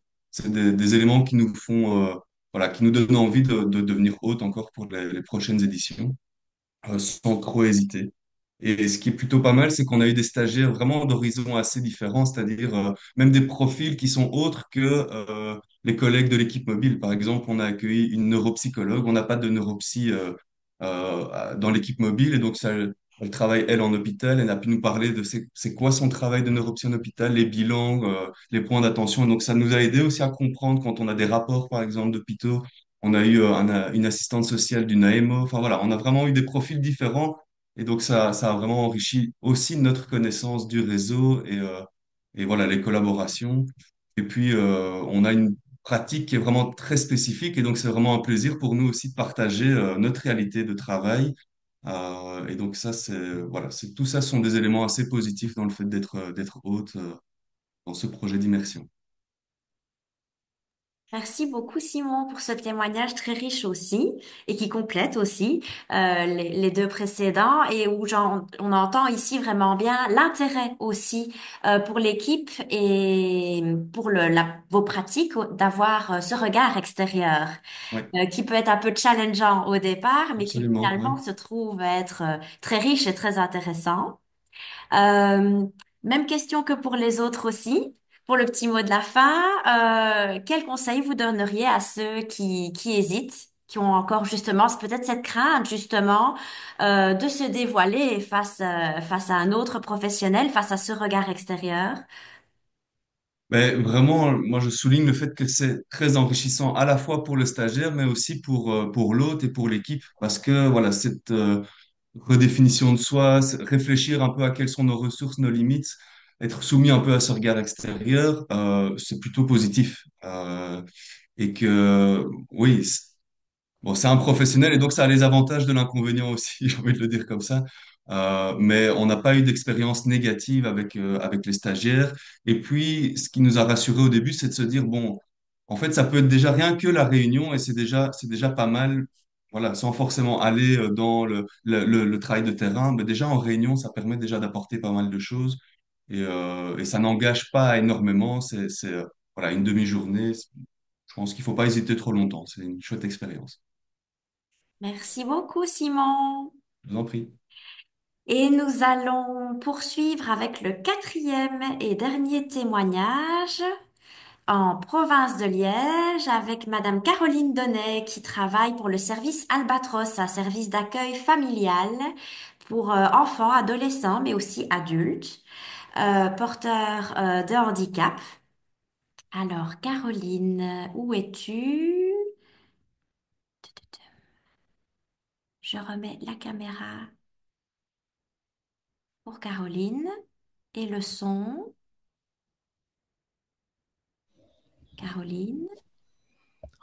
des éléments qui nous font, voilà, qui nous donnent envie de devenir hôte encore pour les prochaines éditions sans trop hésiter. Et ce qui est plutôt pas mal, c'est qu'on a eu des stagiaires vraiment d'horizons assez différents, c'est-à-dire même des profils qui sont autres que les collègues de l'équipe mobile. Par exemple, on a accueilli une neuropsychologue, on n'a pas de neuropsy dans l'équipe mobile, et donc ça, elle travaille, elle, en hôpital, elle a pu nous parler de c'est quoi son travail de neuropsy en hôpital, les bilans, les points d'attention. Et donc ça nous a aidé aussi à comprendre quand on a des rapports, par exemple, d'hôpitaux. On a eu une assistante sociale d'une AMO. Enfin voilà, on a vraiment eu des profils différents. Et donc ça a vraiment enrichi aussi notre connaissance du réseau et voilà, les collaborations. Et puis, on a une pratique qui est vraiment très spécifique. Et donc, c'est vraiment un plaisir pour nous aussi de partager notre réalité de travail. Et donc, ça, voilà, tout ça sont des éléments assez positifs dans le fait d'être hôte dans ce projet d'immersion. Merci beaucoup Simon pour ce témoignage très riche aussi et qui complète aussi les deux précédents et où on entend ici vraiment bien l'intérêt aussi pour l'équipe et pour vos pratiques d'avoir ce regard extérieur Oui, qui peut être un peu challengeant au départ mais qui absolument. finalement Oui. se trouve être très riche et très intéressant. Euh, Même question que pour les autres aussi. Pour le petit mot de la fin, quel conseil vous donneriez à ceux qui hésitent, qui ont encore justement peut-être cette crainte justement de se dévoiler face à un autre professionnel, face à ce regard extérieur? Mais vraiment, moi, je souligne le fait que c'est très enrichissant à la fois pour le stagiaire, mais aussi pour l'hôte et pour l'équipe, parce que voilà, cette redéfinition de soi, réfléchir un peu à quelles sont nos ressources, nos limites, être soumis un peu à ce regard extérieur, c'est plutôt positif. Et que, oui, bon, c'est un professionnel et donc ça a les avantages de l'inconvénient aussi, j'ai envie de le dire comme ça. Mais on n'a pas eu d'expérience négative avec les stagiaires. Et puis, ce qui nous a rassurés au début, c'est de se dire, bon, en fait, ça peut être déjà rien que la réunion et c'est déjà pas mal, voilà, sans forcément aller dans le travail de terrain. Mais déjà en réunion, ça permet déjà d'apporter pas mal de choses et ça n'engage pas énormément. Voilà, une demi-journée. Je pense qu'il faut pas hésiter trop longtemps. C'est une chouette expérience. Merci beaucoup, Simon. Je vous en prie. Et nous allons poursuivre avec le quatrième et dernier témoignage en province de Liège avec Madame Caroline Donnet qui travaille pour le service Albatros, un service d'accueil familial pour enfants, adolescents, mais aussi adultes, porteurs de handicap. Alors, Caroline, où es-tu? Je remets la caméra pour Caroline et le son. Caroline.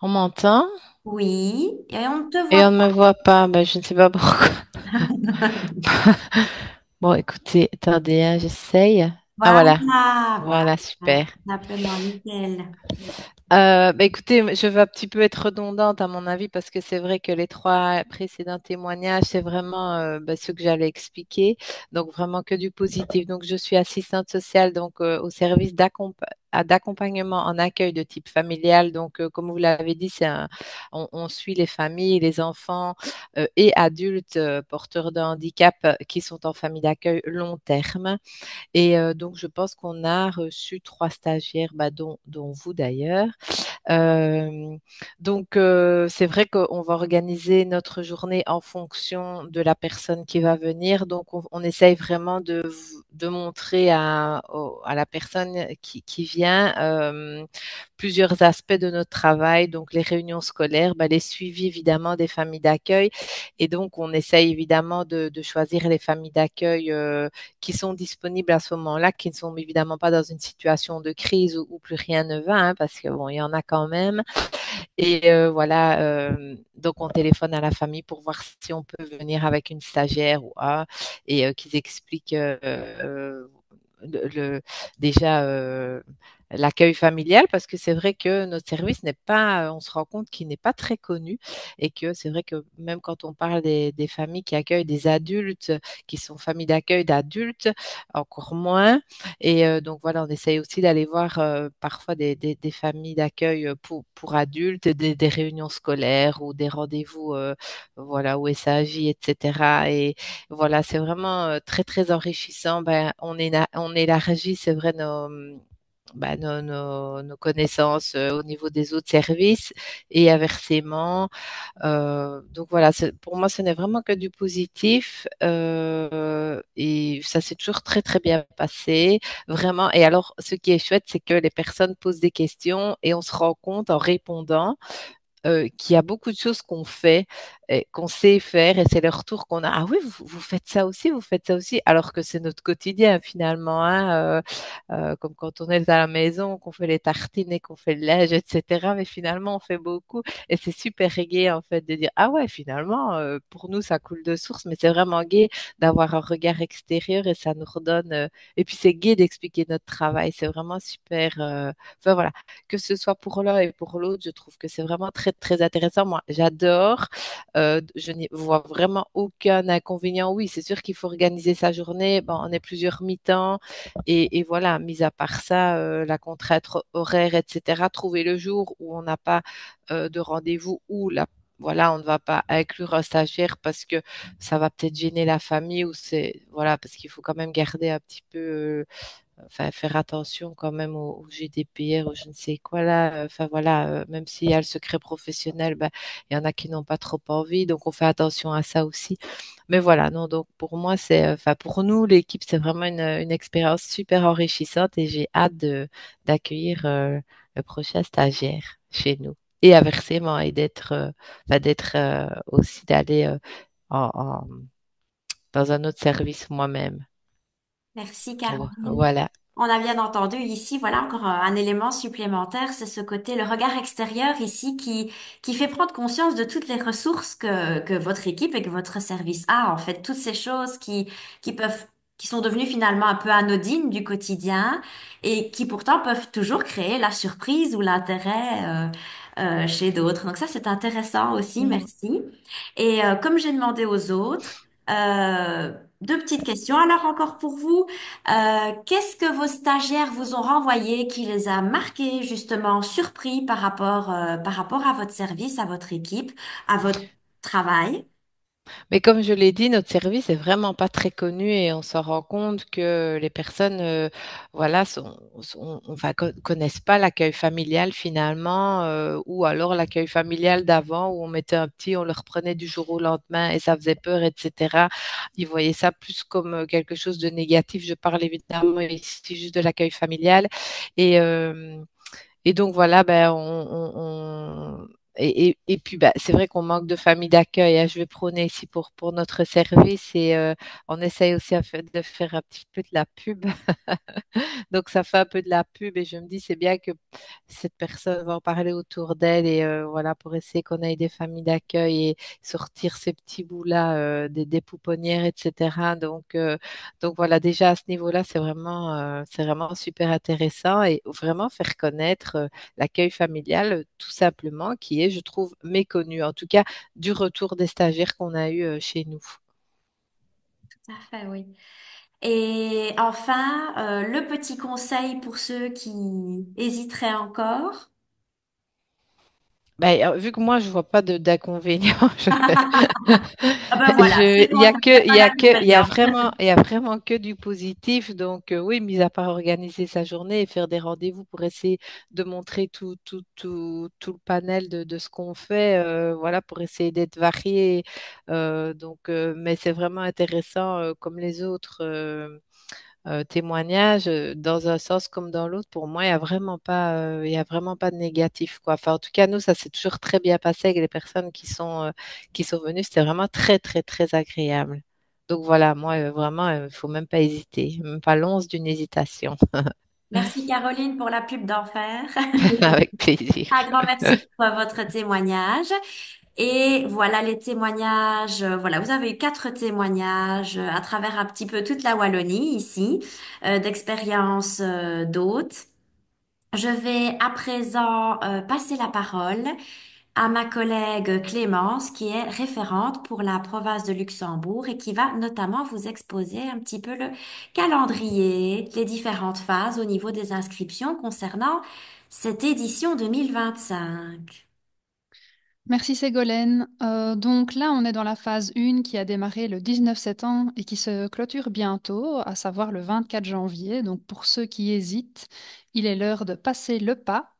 On m'entend Oui, et on ne te et voit on ne me voit pas. Ben, je ne sais pas pourquoi. pas. Bon, écoutez, attendez, hein, j'essaye. Ah, voilà. Voilà, voilà, Voilà, super. simplement, nickel. Ben, écoutez, je vais un petit peu être redondante à mon avis parce que c'est vrai que les trois précédents témoignages, c'est vraiment ben, ce que j'allais expliquer. Donc, vraiment que du positif. Donc, je suis assistante sociale donc, au service d'accompagnement en accueil de type familial. Donc, comme vous l'avez dit, on suit les familles, les enfants et adultes porteurs de handicap qui sont en famille d'accueil long terme. Et donc, je pense qu'on a reçu 3 stagiaires, bah, dont vous d'ailleurs. Euh, donc, c'est vrai qu'on va organiser notre journée en fonction de la personne qui va venir. Donc, on essaye vraiment de montrer à la personne qui vient plusieurs aspects de notre travail. Donc, les réunions scolaires, bah, les suivis évidemment des familles d'accueil. Et donc, on essaye évidemment de choisir les familles d'accueil qui sont disponibles à ce moment-là, qui ne sont évidemment pas dans une situation de crise où plus rien ne va, hein, parce que bon, il y en a quand même. Et voilà, donc on téléphone à la famille pour voir si on peut venir avec une stagiaire ou pas, et qu'ils expliquent déjà l'accueil familial, parce que c'est vrai que notre service n'est pas, on se rend compte qu'il n'est pas très connu, et que c'est vrai que même quand on parle des familles qui accueillent des adultes, qui sont familles d'accueil d'adultes, encore moins. Et donc voilà, on essaye aussi d'aller voir parfois des familles d'accueil pour adultes, des réunions scolaires ou des rendez-vous voilà, au SAJ, etc. Et voilà, c'est vraiment très, très enrichissant. Ben, on élargit, c'est vrai, nos connaissances au niveau des autres services et inversement. Donc voilà, pour moi, ce n'est vraiment que du positif et ça s'est toujours très, très bien passé, vraiment. Et alors, ce qui est chouette, c'est que les personnes posent des questions et on se rend compte en répondant qu'il y a beaucoup de choses qu'on fait, et qu'on sait faire, et c'est le retour qu'on a. Ah oui, vous faites ça aussi, vous faites ça aussi, alors que c'est notre quotidien finalement, hein, comme quand on est à la maison, qu'on fait les tartines et qu'on fait le linge, etc. Mais finalement, on fait beaucoup, et c'est super gai en fait de dire ah ouais, finalement, pour nous, ça coule de source, mais c'est vraiment gai d'avoir un regard extérieur et ça nous redonne. Et puis c'est gai d'expliquer notre travail, c'est vraiment super. Enfin voilà, que ce soit pour l'un et pour l'autre, je trouve que c'est vraiment très, très intéressant. Moi, j'adore. Je n'y vois vraiment aucun inconvénient. Oui, c'est sûr qu'il faut organiser sa journée. Bon, on est plusieurs mi-temps. Et voilà, mis à part ça, la contrainte horaire, etc., trouver le jour où on n'a pas de rendez-vous ou voilà, on ne va pas inclure un stagiaire parce que ça va peut-être gêner la famille ou c'est, voilà, parce qu'il faut quand même garder un petit peu enfin, faire attention quand même au GDPR ou je ne sais quoi là. Enfin voilà, même s'il y a le secret professionnel, ben, il y en a qui n'ont pas trop envie, donc on fait attention à ça aussi. Mais voilà, non, donc pour moi, enfin pour nous, l'équipe, c'est vraiment une expérience super enrichissante et j'ai hâte d'accueillir le prochain stagiaire chez nous. Et inversement, et d'être aussi d'aller en- en- dans un autre service moi-même. Merci, Caroline. Voilà. On a bien entendu ici, voilà encore un élément supplémentaire, c'est ce côté, le regard extérieur ici qui fait prendre conscience de toutes les ressources que votre équipe et que votre service a, en fait, toutes ces choses qui peuvent, qui sont devenues finalement un peu anodines du quotidien et qui pourtant peuvent toujours créer la surprise ou l'intérêt, chez d'autres. Donc ça, c'est intéressant aussi, merci. Et comme j'ai demandé aux autres, deux petites questions alors encore pour vous. Qu'est-ce que vos stagiaires vous ont renvoyé qui les a marqués, justement, surpris par rapport à votre service, à votre équipe, à votre travail? Mais comme je l'ai dit, notre service est vraiment pas très connu et on s'en rend compte que les personnes, voilà, enfin, connaissent pas l'accueil familial finalement, ou alors l'accueil familial d'avant où on mettait un petit, on le reprenait du jour au lendemain et ça faisait peur, etc. Ils voyaient ça plus comme quelque chose de négatif. Je parle évidemment ici juste de l'accueil familial et et donc voilà, ben et puis bah, c'est vrai qu'on manque de familles d'accueil, hein. Je vais prôner ici pour notre service et on essaye aussi de faire un petit peu de la pub. Donc ça fait un peu de la pub et je me dis c'est bien que cette personne va en parler autour d'elle et voilà pour essayer qu'on ait des familles d'accueil et sortir ces petits bouts-là des pouponnières, etc. Donc voilà, déjà à ce niveau-là, c'est vraiment super intéressant et vraiment faire connaître l'accueil familial tout simplement qui est, je trouve, méconnu, en tout cas du retour des stagiaires qu'on a eu chez nous. Tout à fait, oui. Et enfin, le petit conseil pour ceux qui hésiteraient encore. Ben, vu que moi, je vois pas d'inconvénient, Ah ben voilà, c'est il bon, y a ça ne fait que, il pas y a que, l'inconvénient. il y a vraiment que du positif. Donc, oui, mis à part organiser sa journée et faire des rendez-vous pour essayer de montrer tout le panel de ce qu'on fait, voilà, pour essayer d'être varié. Mais c'est vraiment intéressant, comme les autres. Témoignage, dans un sens comme dans l'autre, pour moi, il y a vraiment pas de négatif, quoi. Enfin, en tout cas, nous, ça s'est toujours très bien passé avec les personnes qui sont venues. C'était vraiment très, très, très agréable. Donc voilà, moi, vraiment, il faut même pas hésiter, même pas l'once d'une hésitation. Merci Caroline pour la pub d'enfer. Avec plaisir. Un grand merci pour votre témoignage. Et voilà les témoignages. Voilà, vous avez eu 4 témoignages à travers un petit peu toute la Wallonie ici, d'expériences d'hôtes. Je vais à présent passer la parole à ma collègue Clémence, qui est référente pour la province de Luxembourg et qui va notamment vous exposer un petit peu le calendrier, les différentes phases au niveau des inscriptions concernant cette édition 2025. Merci Ségolène. Donc là, on est dans la phase 1 qui a démarré le 19 septembre et qui se clôture bientôt, à savoir le 24 janvier. Donc pour ceux qui hésitent, il est l'heure de passer le pas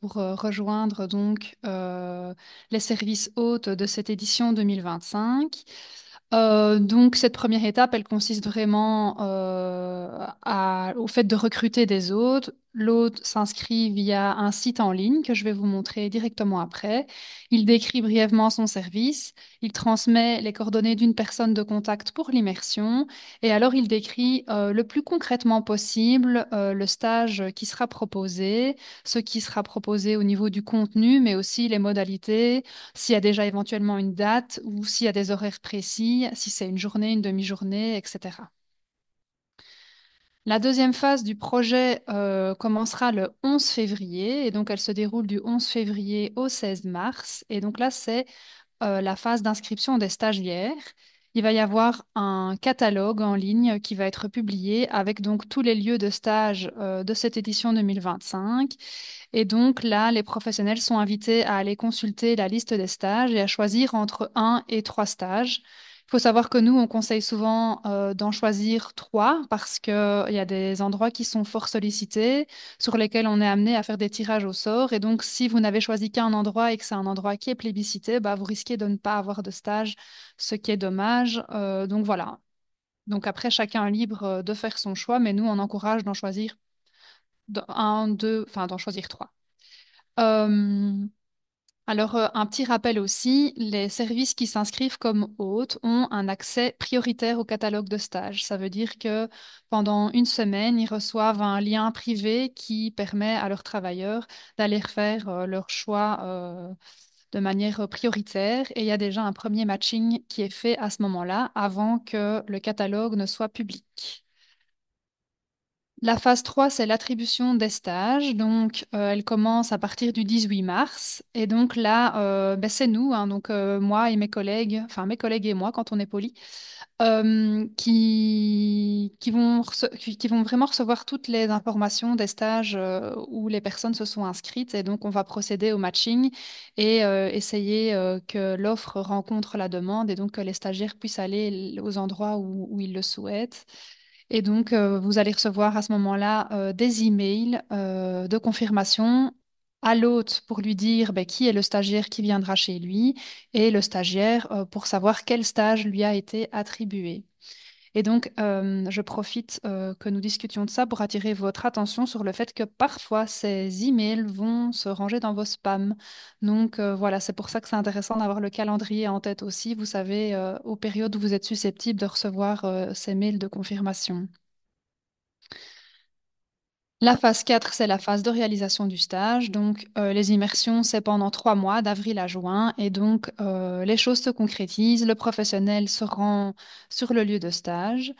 pour rejoindre donc les services hôtes de cette édition 2025. Donc cette première étape, elle consiste vraiment au fait de recruter des hôtes. L'hôte s'inscrit via un site en ligne que je vais vous montrer directement après. Il décrit brièvement son service, il transmet les coordonnées d'une personne de contact pour l'immersion et alors il décrit le plus concrètement possible le stage qui sera proposé, ce qui sera proposé au niveau du contenu, mais aussi les modalités, s'il y a déjà éventuellement une date ou s'il y a des horaires précis, si c'est une journée, une demi-journée, etc. La deuxième phase du projet commencera le 11 février et donc elle se déroule du 11 février au 16 mars. Et donc là, c'est la phase d'inscription des stagiaires. Il va y avoir un catalogue en ligne qui va être publié avec donc tous les lieux de stage de cette édition 2025. Et donc là, les professionnels sont invités à aller consulter la liste des stages et à choisir entre un et 3 stages. Il faut savoir que nous, on conseille souvent d'en choisir 3 parce qu'il y a des endroits qui sont fort sollicités, sur lesquels on est amené à faire des tirages au sort. Et donc, si vous n'avez choisi qu'un endroit et que c'est un endroit qui est plébiscité, bah, vous risquez de ne pas avoir de stage, ce qui est dommage. Donc voilà. Donc après, chacun est libre de faire son choix, mais nous, on encourage d'en choisir un, deux, enfin d'en choisir 3. Euh, un petit rappel aussi, les services qui s'inscrivent comme hôtes ont un accès prioritaire au catalogue de stage. Ça veut dire que pendant une semaine, ils reçoivent un lien privé qui permet à leurs travailleurs d'aller faire leur choix de manière prioritaire. Et il y a déjà un premier matching qui est fait à ce moment-là, avant que le catalogue ne soit public. La phase 3, c'est l'attribution des stages. Donc, elle commence à partir du 18 mars. Et donc là, ben, c'est nous, hein, donc moi et mes collègues, enfin mes collègues et moi, quand on est poli, qui vont vraiment recevoir toutes les informations des stages où les personnes se sont inscrites. Et donc, on va procéder au matching et essayer que l'offre rencontre la demande et donc que les stagiaires puissent aller aux endroits où ils le souhaitent. Et donc, vous allez recevoir à ce moment-là des emails de confirmation à l'hôte pour lui dire ben, qui est le stagiaire qui viendra chez lui et le stagiaire pour savoir quel stage lui a été attribué. Et donc, je profite que nous discutions de ça pour attirer votre attention sur le fait que parfois ces emails vont se ranger dans vos spams. Donc, voilà, c'est pour ça que c'est intéressant d'avoir le calendrier en tête aussi. Vous savez, aux périodes où vous êtes susceptible de recevoir ces mails de confirmation. La phase 4, c'est la phase de réalisation du stage. Donc, les immersions, c'est pendant 3 mois, d'avril à juin. Et donc, les choses se concrétisent. Le professionnel se rend sur le lieu de stage.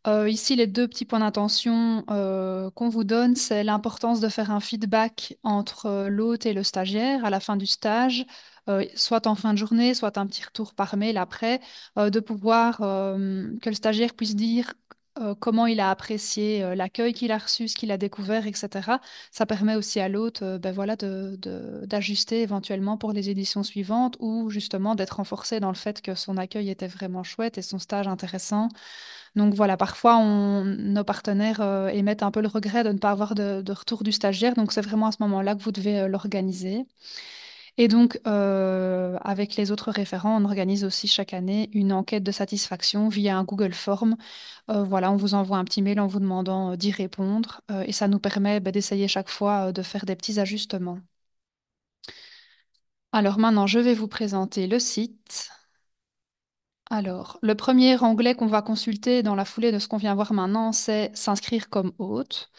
Ici, les 2 petits points d'intention qu'on vous donne, c'est l'importance de faire un feedback entre l'hôte et le stagiaire à la fin du stage, soit en fin de journée, soit un petit retour par mail après, de pouvoir que le stagiaire puisse dire comment il a apprécié l'accueil qu'il a reçu, ce qu'il a découvert, etc. Ça permet aussi à l'hôte ben voilà, d'ajuster éventuellement pour les éditions suivantes ou justement d'être renforcé dans le fait que son accueil était vraiment chouette et son stage intéressant. Donc voilà, parfois nos partenaires émettent un peu le regret de ne pas avoir de retour du stagiaire. Donc c'est vraiment à ce moment-là que vous devez l'organiser. Et donc, avec les autres référents, on organise aussi chaque année une enquête de satisfaction via un Google Form. Voilà, on vous envoie un petit mail en vous demandant d'y répondre et ça nous permet d'essayer chaque fois de faire des petits ajustements. Alors maintenant, je vais vous présenter le site. Alors, le premier onglet qu'on va consulter dans la foulée de ce qu'on vient voir maintenant, c'est s'inscrire comme hôte.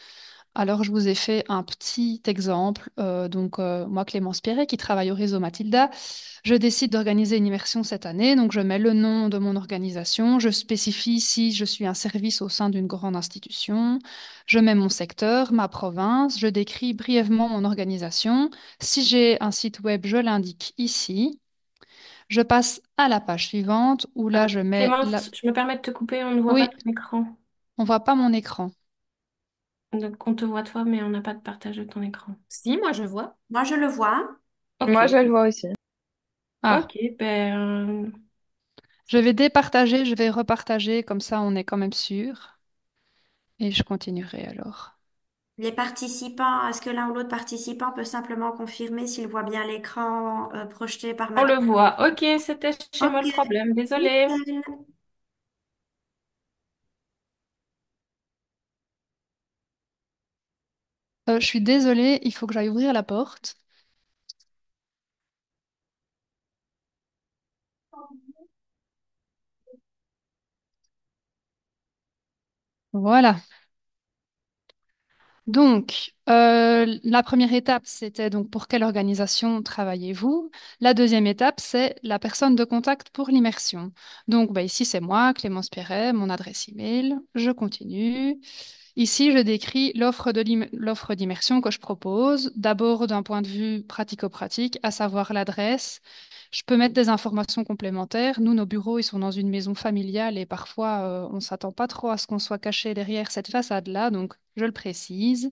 Alors, je vous ai fait un petit exemple. Moi, Clémence Pierret, qui travaille au réseau Mathilda, je décide d'organiser une immersion cette année. Donc, je mets le nom de mon organisation. Je spécifie si je suis un service au sein d'une grande institution. Je mets mon secteur, ma province. Je décris brièvement mon organisation. Si j'ai un site web, je l'indique ici. Je passe à la page suivante où là, je mets la... Clémence, je me permets de te couper, on ne voit pas Oui, ton écran. on voit pas mon écran. Donc on te voit toi, mais on n'a pas de partage de ton écran. Si, moi je vois. Moi, je le vois. Ok, Moi, je le vois aussi. Ah, ok, ben je vais départager, je vais repartager, comme ça on est quand même sûr. Et je continuerai alors. Les participants, est-ce que l'un ou l'autre participant peut simplement confirmer s'il voit bien l'écran projeté par on le Mathilde? voit. Ok, c'était chez moi Ok, le problème, désolée. nickel. Je suis désolée, il faut que j'aille ouvrir la porte. Voilà. Donc, la première étape, c'était donc pour quelle organisation travaillez-vous? La deuxième étape, c'est la personne de contact pour l'immersion. Donc, ici, c'est moi, Clémence Perret, mon adresse email. Je continue. Ici, je décris l'offre d'immersion que je propose. D'abord, d'un point de vue pratico-pratique, à savoir l'adresse. Je peux mettre des informations complémentaires. Nous, nos bureaux, ils sont dans une maison familiale et parfois, on ne s'attend pas trop à ce qu'on soit caché derrière cette façade-là, donc je le précise.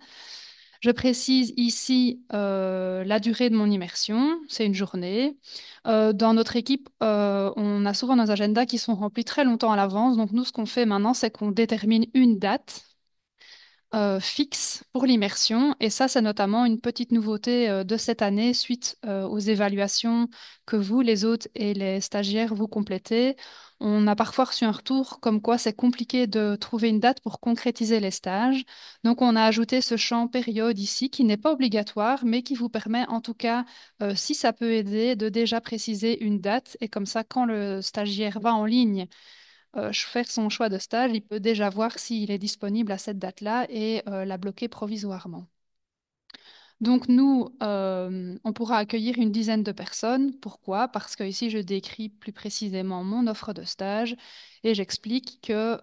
Je précise ici la durée de mon immersion, c'est une journée. Dans notre équipe, on a souvent nos agendas qui sont remplis très longtemps à l'avance. Donc nous, ce qu'on fait maintenant, c'est qu'on détermine une date fixe pour l'immersion. Et ça, c'est notamment une petite nouveauté de cette année suite aux évaluations que vous, les hôtes et les stagiaires, vous complétez. On a parfois reçu un retour comme quoi c'est compliqué de trouver une date pour concrétiser les stages. Donc, on a ajouté ce champ période ici qui n'est pas obligatoire, mais qui vous permet en tout cas, si ça peut aider, de déjà préciser une date. Et comme ça, quand le stagiaire va en ligne, faire son choix de stage, il peut déjà voir s'il est disponible à cette date-là et la bloquer provisoirement. Donc nous, on pourra accueillir une dizaine de personnes. Pourquoi? Parce que ici, je décris plus précisément mon offre de stage et j'explique que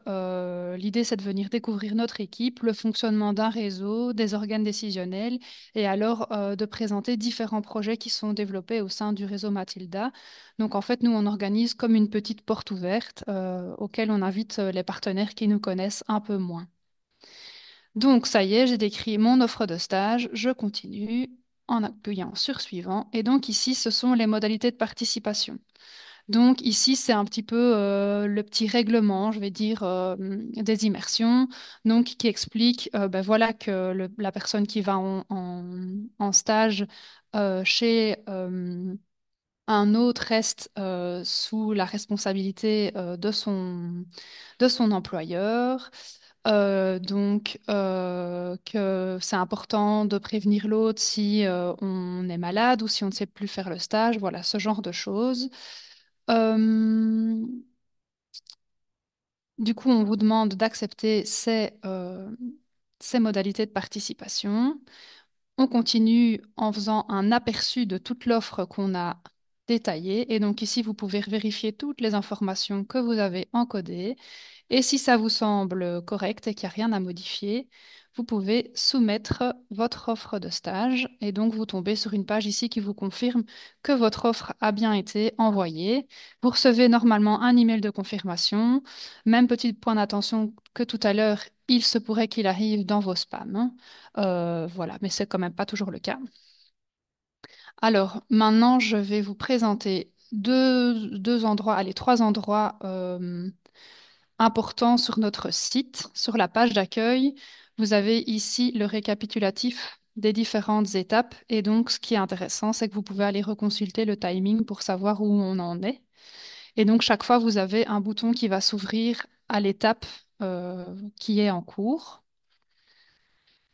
l'idée, c'est de venir découvrir notre équipe, le fonctionnement d'un réseau, des organes décisionnels et alors de présenter différents projets qui sont développés au sein du réseau Mathilda. Donc en fait, nous, on organise comme une petite porte ouverte auquel on invite les partenaires qui nous connaissent un peu moins. Donc, ça y est, j'ai décrit mon offre de stage. Je continue en appuyant sur suivant. Et donc, ici, ce sont les modalités de participation. Donc, ici, c'est un petit peu le petit règlement, je vais dire, des immersions, donc qui explique voilà, que la personne qui va en stage chez un autre reste sous la responsabilité de son employeur. Que c'est important de prévenir l'autre si on est malade ou si on ne sait plus faire le stage, voilà, ce genre de choses. Euh, du coup, on vous demande d'accepter ces modalités de participation. On continue en faisant un aperçu de toute l'offre qu'on a détaillé. Et donc ici, vous pouvez vérifier toutes les informations que vous avez encodées. Et si ça vous semble correct et qu'il n'y a rien à modifier, vous pouvez soumettre votre offre de stage. Et donc, vous tombez sur une page ici qui vous confirme que votre offre a bien été envoyée. Vous recevez normalement un email de confirmation. Même petit point d'attention que tout à l'heure, il se pourrait qu'il arrive dans vos spams, hein. Voilà, mais c'est quand même pas toujours le cas. Alors, maintenant, je vais vous présenter deux endroits, allez, trois endroits importants sur notre site. Sur la page d'accueil, vous avez ici le récapitulatif des différentes étapes. Et donc, ce qui est intéressant, c'est que vous pouvez aller reconsulter le timing pour savoir où on en est. Et donc, chaque fois, vous avez un bouton qui va s'ouvrir à l'étape euh, qui est en cours.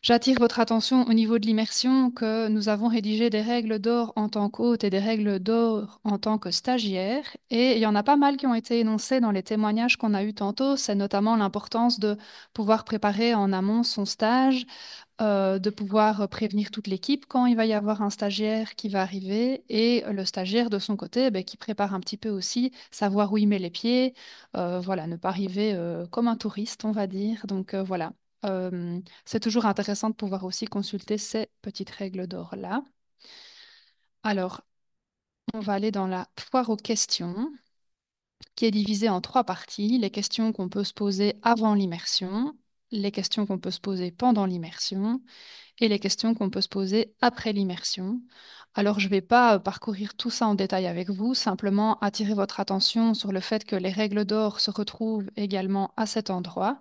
J'attire votre attention au niveau de l'immersion que nous avons rédigé des règles d'or en tant qu'hôte et des règles d'or en tant que stagiaire. Et il y en a pas mal qui ont été énoncés dans les témoignages qu'on a eus tantôt. C'est notamment l'importance de pouvoir préparer en amont son stage, de pouvoir prévenir toute l'équipe quand il va y avoir un stagiaire qui va arriver et le stagiaire de son côté ben, qui prépare un petit peu aussi, savoir où il met les pieds, voilà, ne pas arriver comme un touriste, on va dire. Donc voilà. C'est toujours intéressant de pouvoir aussi consulter ces petites règles d'or-là. Alors, on va aller dans la foire aux questions, qui est divisée en trois parties. Les questions qu'on peut se poser avant l'immersion, les questions qu'on peut se poser pendant l'immersion et les questions qu'on peut se poser après l'immersion. Alors, je ne vais pas parcourir tout ça en détail avec vous, simplement attirer votre attention sur le fait que les règles d'or se retrouvent également à cet endroit,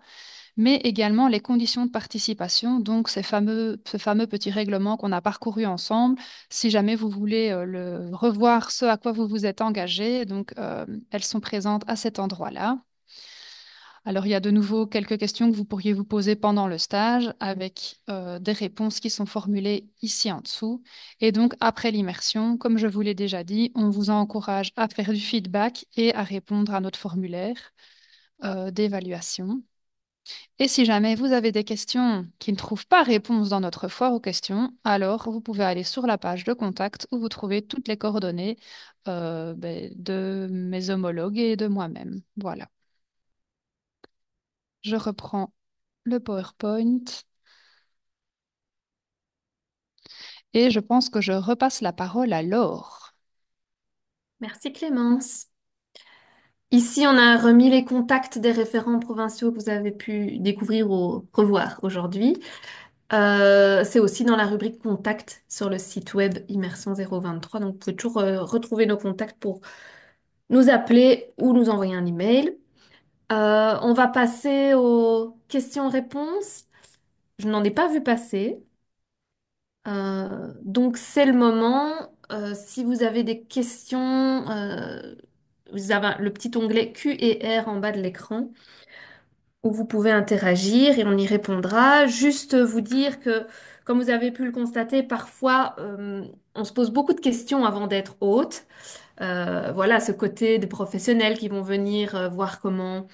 mais également les conditions de participation, donc ce fameux petit règlement qu'on a parcouru ensemble, si jamais vous voulez revoir ce à quoi vous vous êtes engagé, donc elles sont présentes à cet endroit-là. Alors, il y a de nouveau quelques questions que vous pourriez vous poser pendant le stage avec des réponses qui sont formulées ici en dessous. Et donc, après l'immersion, comme je vous l'ai déjà dit, on vous encourage à faire du feedback et à répondre à notre formulaire d'évaluation. Et si jamais vous avez des questions qui ne trouvent pas réponse dans notre foire aux questions, alors vous pouvez aller sur la page de contact où vous trouvez toutes les coordonnées de mes homologues et de moi-même. Voilà. Je reprends le PowerPoint et je pense que je repasse la parole à Laure. Merci Clémence. Ici, on a remis les contacts des référents provinciaux que vous avez pu découvrir ou revoir aujourd'hui. C'est aussi dans la rubrique Contact sur le site web Immersion 023. Donc, vous pouvez toujours retrouver nos contacts pour nous appeler ou nous envoyer un email. On va passer aux questions-réponses. Je n'en ai pas vu passer. Donc, c'est le moment. Si vous avez des questions, vous avez le petit onglet Q et R en bas de l'écran où vous pouvez interagir et on y répondra. Juste vous dire que, comme vous avez pu le constater, parfois on se pose beaucoup de questions avant d'être hôte. Voilà, ce côté des professionnels qui vont venir voir comment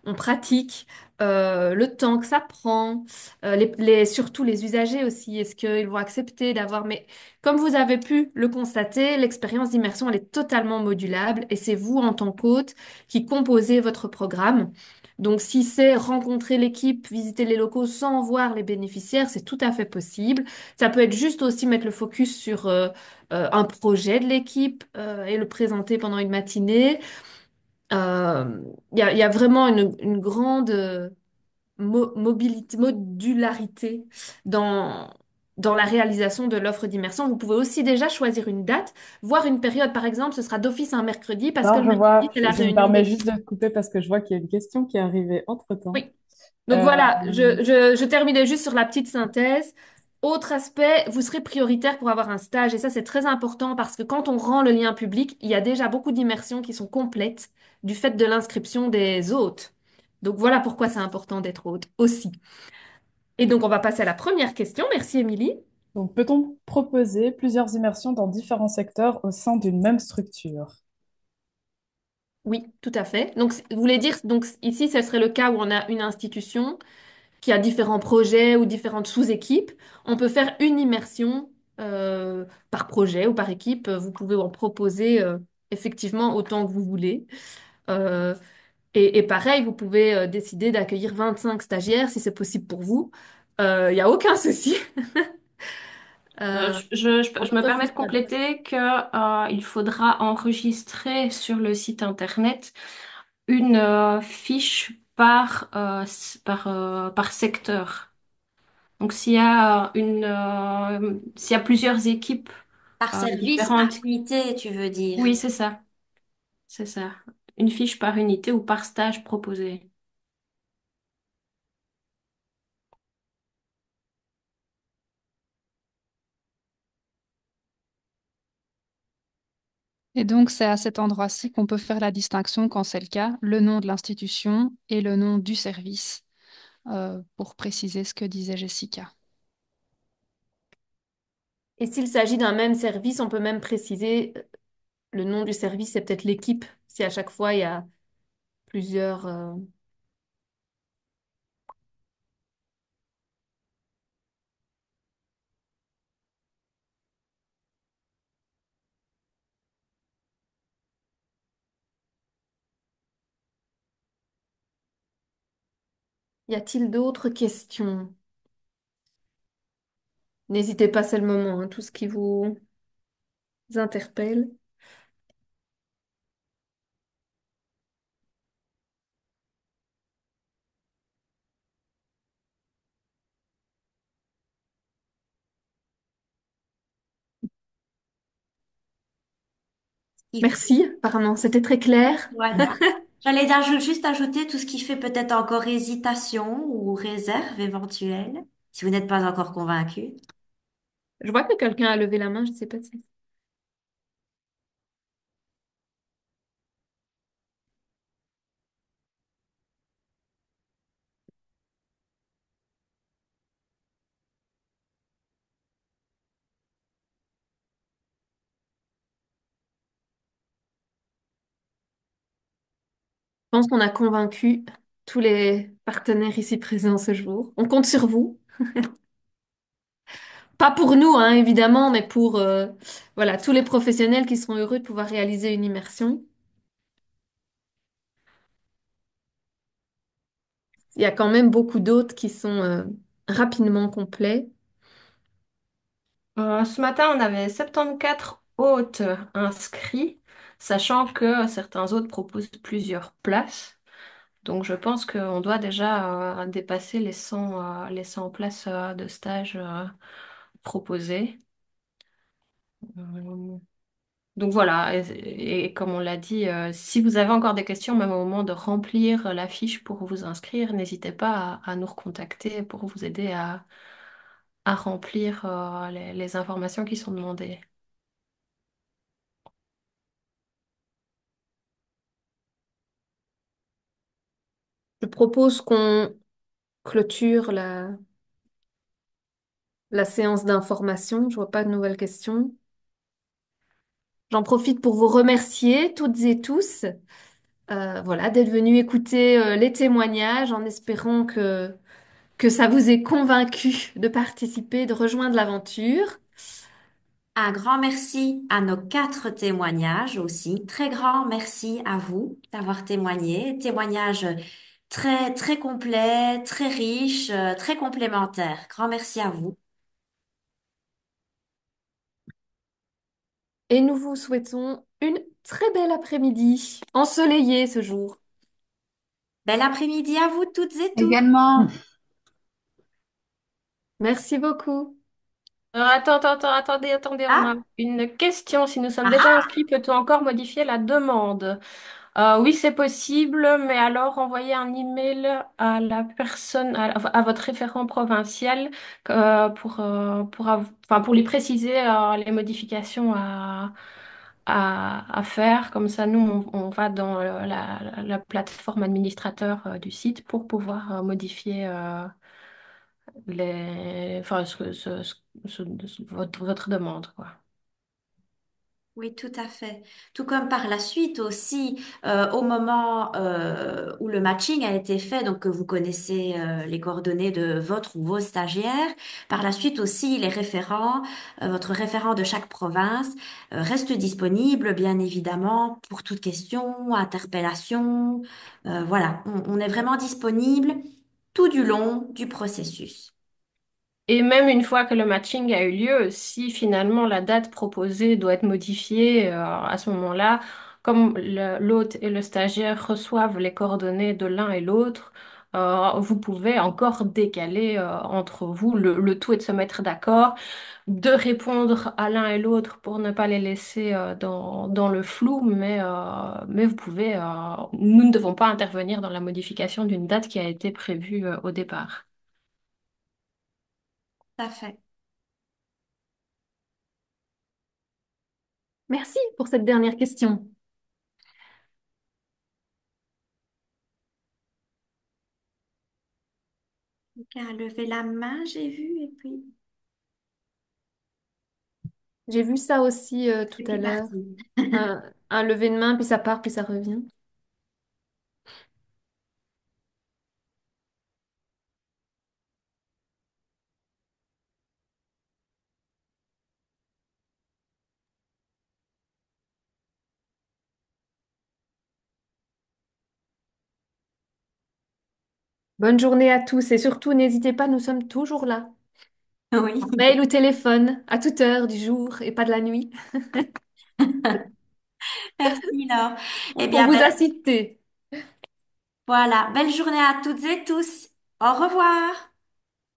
on pratique, le temps que ça prend, surtout les usagers aussi. Est-ce qu'ils vont accepter d'avoir... Mais comme vous avez pu le constater, l'expérience d'immersion, elle est totalement modulable et c'est vous en tant qu'hôte qui composez votre programme. Donc si c'est rencontrer l'équipe, visiter les locaux sans voir les bénéficiaires, c'est tout à fait possible. Ça peut être juste aussi mettre le focus sur un projet de l'équipe et le présenter pendant une matinée. Il y a vraiment une grande mobilité, modularité dans, dans la réalisation de l'offre d'immersion. Vous pouvez aussi déjà choisir une date, voire une période, par exemple, ce sera d'office un mercredi parce que Alors, le je vois, mercredi, c'est la je me réunion permets des... juste de te couper parce que je vois qu'il y a une question qui est arrivée entre-temps. Oui. Donc Euh, voilà, je terminais juste sur la petite synthèse. Autre aspect, vous serez prioritaire pour avoir un stage et ça c'est très important parce que quand on rend le lien public, il y a déjà beaucoup d'immersions qui sont complètes du fait de l'inscription des hôtes. Donc voilà pourquoi c'est important d'être hôte aussi. Et donc on va passer à la première question. Merci Émilie. donc, peut-on proposer plusieurs immersions dans différents secteurs au sein d'une même structure? Oui, tout à fait. Donc vous voulez dire, donc ici ce serait le cas où on a une institution qui a différents projets ou différentes sous-équipes. On peut faire une immersion par projet ou par équipe. Vous pouvez en proposer effectivement autant que vous voulez. Euh, et pareil, vous pouvez décider d'accueillir 25 stagiaires si c'est possible pour vous. Il n'y a aucun souci. Euh, on Je ne me permets refuse de pas. compléter que, il faudra enregistrer sur le site internet une fiche par secteur. Donc s'il y a plusieurs équipes Par service, par différentes, unité, tu veux dire. oui, c'est ça. Une fiche par unité ou par stage proposé. Et donc, c'est à cet endroit-ci qu'on peut faire la distinction, quand c'est le cas, le nom de l'institution et le nom du service, pour préciser ce que disait Jessica. Et s'il s'agit d'un même service, on peut même préciser le nom du service, c'est peut-être l'équipe, si à chaque fois il y a plusieurs... Y a-t-il d'autres questions? N'hésitez pas, c'est le moment, hein, tout ce qui vous interpelle. Il- Merci, apparemment, c'était très clair. Voilà. Juste ajouter tout ce qui fait peut-être encore hésitation ou réserve éventuelle, si vous n'êtes pas encore convaincu. Je vois que quelqu'un a levé la main, je ne sais pas si... Je pense qu'on a convaincu tous les partenaires ici présents ce jour. On compte sur vous. Pas pour nous, hein, évidemment, mais pour voilà, tous les professionnels qui seront heureux de pouvoir réaliser une immersion. Il y a quand même beaucoup d'autres qui sont rapidement complets. Ce matin, on avait 74 hôtes inscrits, sachant que certains autres proposent plusieurs places. Donc, je pense qu'on doit déjà dépasser les 100 places de stage proposées. Euh, donc voilà, et comme on l'a dit, si vous avez encore des questions, même au moment de remplir la fiche pour vous inscrire, n'hésitez pas à nous recontacter pour vous aider à remplir les informations qui sont demandées. Je propose qu'on clôture la séance d'information. Je vois pas de nouvelles questions. J'en profite pour vous remercier toutes et tous, voilà, d'être venus écouter les témoignages en espérant que ça vous ait convaincu de participer, de rejoindre l'aventure. Un grand merci à nos 4 témoignages aussi. Très grand merci à vous d'avoir témoigné. Témoignage très, très complet, très riche, très complémentaire. Grand merci à vous. Et nous vous souhaitons une très belle après-midi, ensoleillée ce jour. Bel après-midi à vous toutes et tous. Également. Merci beaucoup. Attendez, on a Ah, une question. Si nous sommes ah, déjà ah. inscrits, peut-on encore modifier la demande? Oui, c'est possible, mais alors envoyez un email à la personne, à votre référent provincial enfin, pour lui préciser les modifications à faire. Comme ça, nous, on va dans la plateforme administrateur du site pour pouvoir modifier enfin, votre demande, quoi. Oui, tout à fait. Tout comme par la suite aussi, au moment où le matching a été fait, donc que vous connaissez les coordonnées de votre ou vos stagiaires, par la suite aussi, les référents, votre référent de chaque province reste disponible, bien évidemment, pour toute question, interpellation. Voilà, on est vraiment disponible tout du long du processus. Et même une fois que le matching a eu lieu, si finalement la date proposée doit être modifiée, à ce moment-là, comme l'hôte et le stagiaire reçoivent les coordonnées de l'un et l'autre, vous pouvez encore décaler entre vous. Le tout est de se mettre d'accord, de répondre à l'un et l'autre pour ne pas les laisser dans le flou, mais vous pouvez, nous ne devons pas intervenir dans la modification d'une date qui a été prévue au départ. Tout à fait. Merci pour cette dernière question. Quelqu'un a levé la main, j'ai vu, et puis J'ai vu ça aussi tout et à puis l'heure. parti. Un lever de main, puis ça part, puis ça revient. Bonne journée à tous et surtout n'hésitez pas, nous sommes toujours là. Oui. Mail ou téléphone, à toute heure du jour et pas de la nuit, Merci, Laure. Eh pour bien, vous assister. voilà. Belle journée à toutes et tous. Au revoir.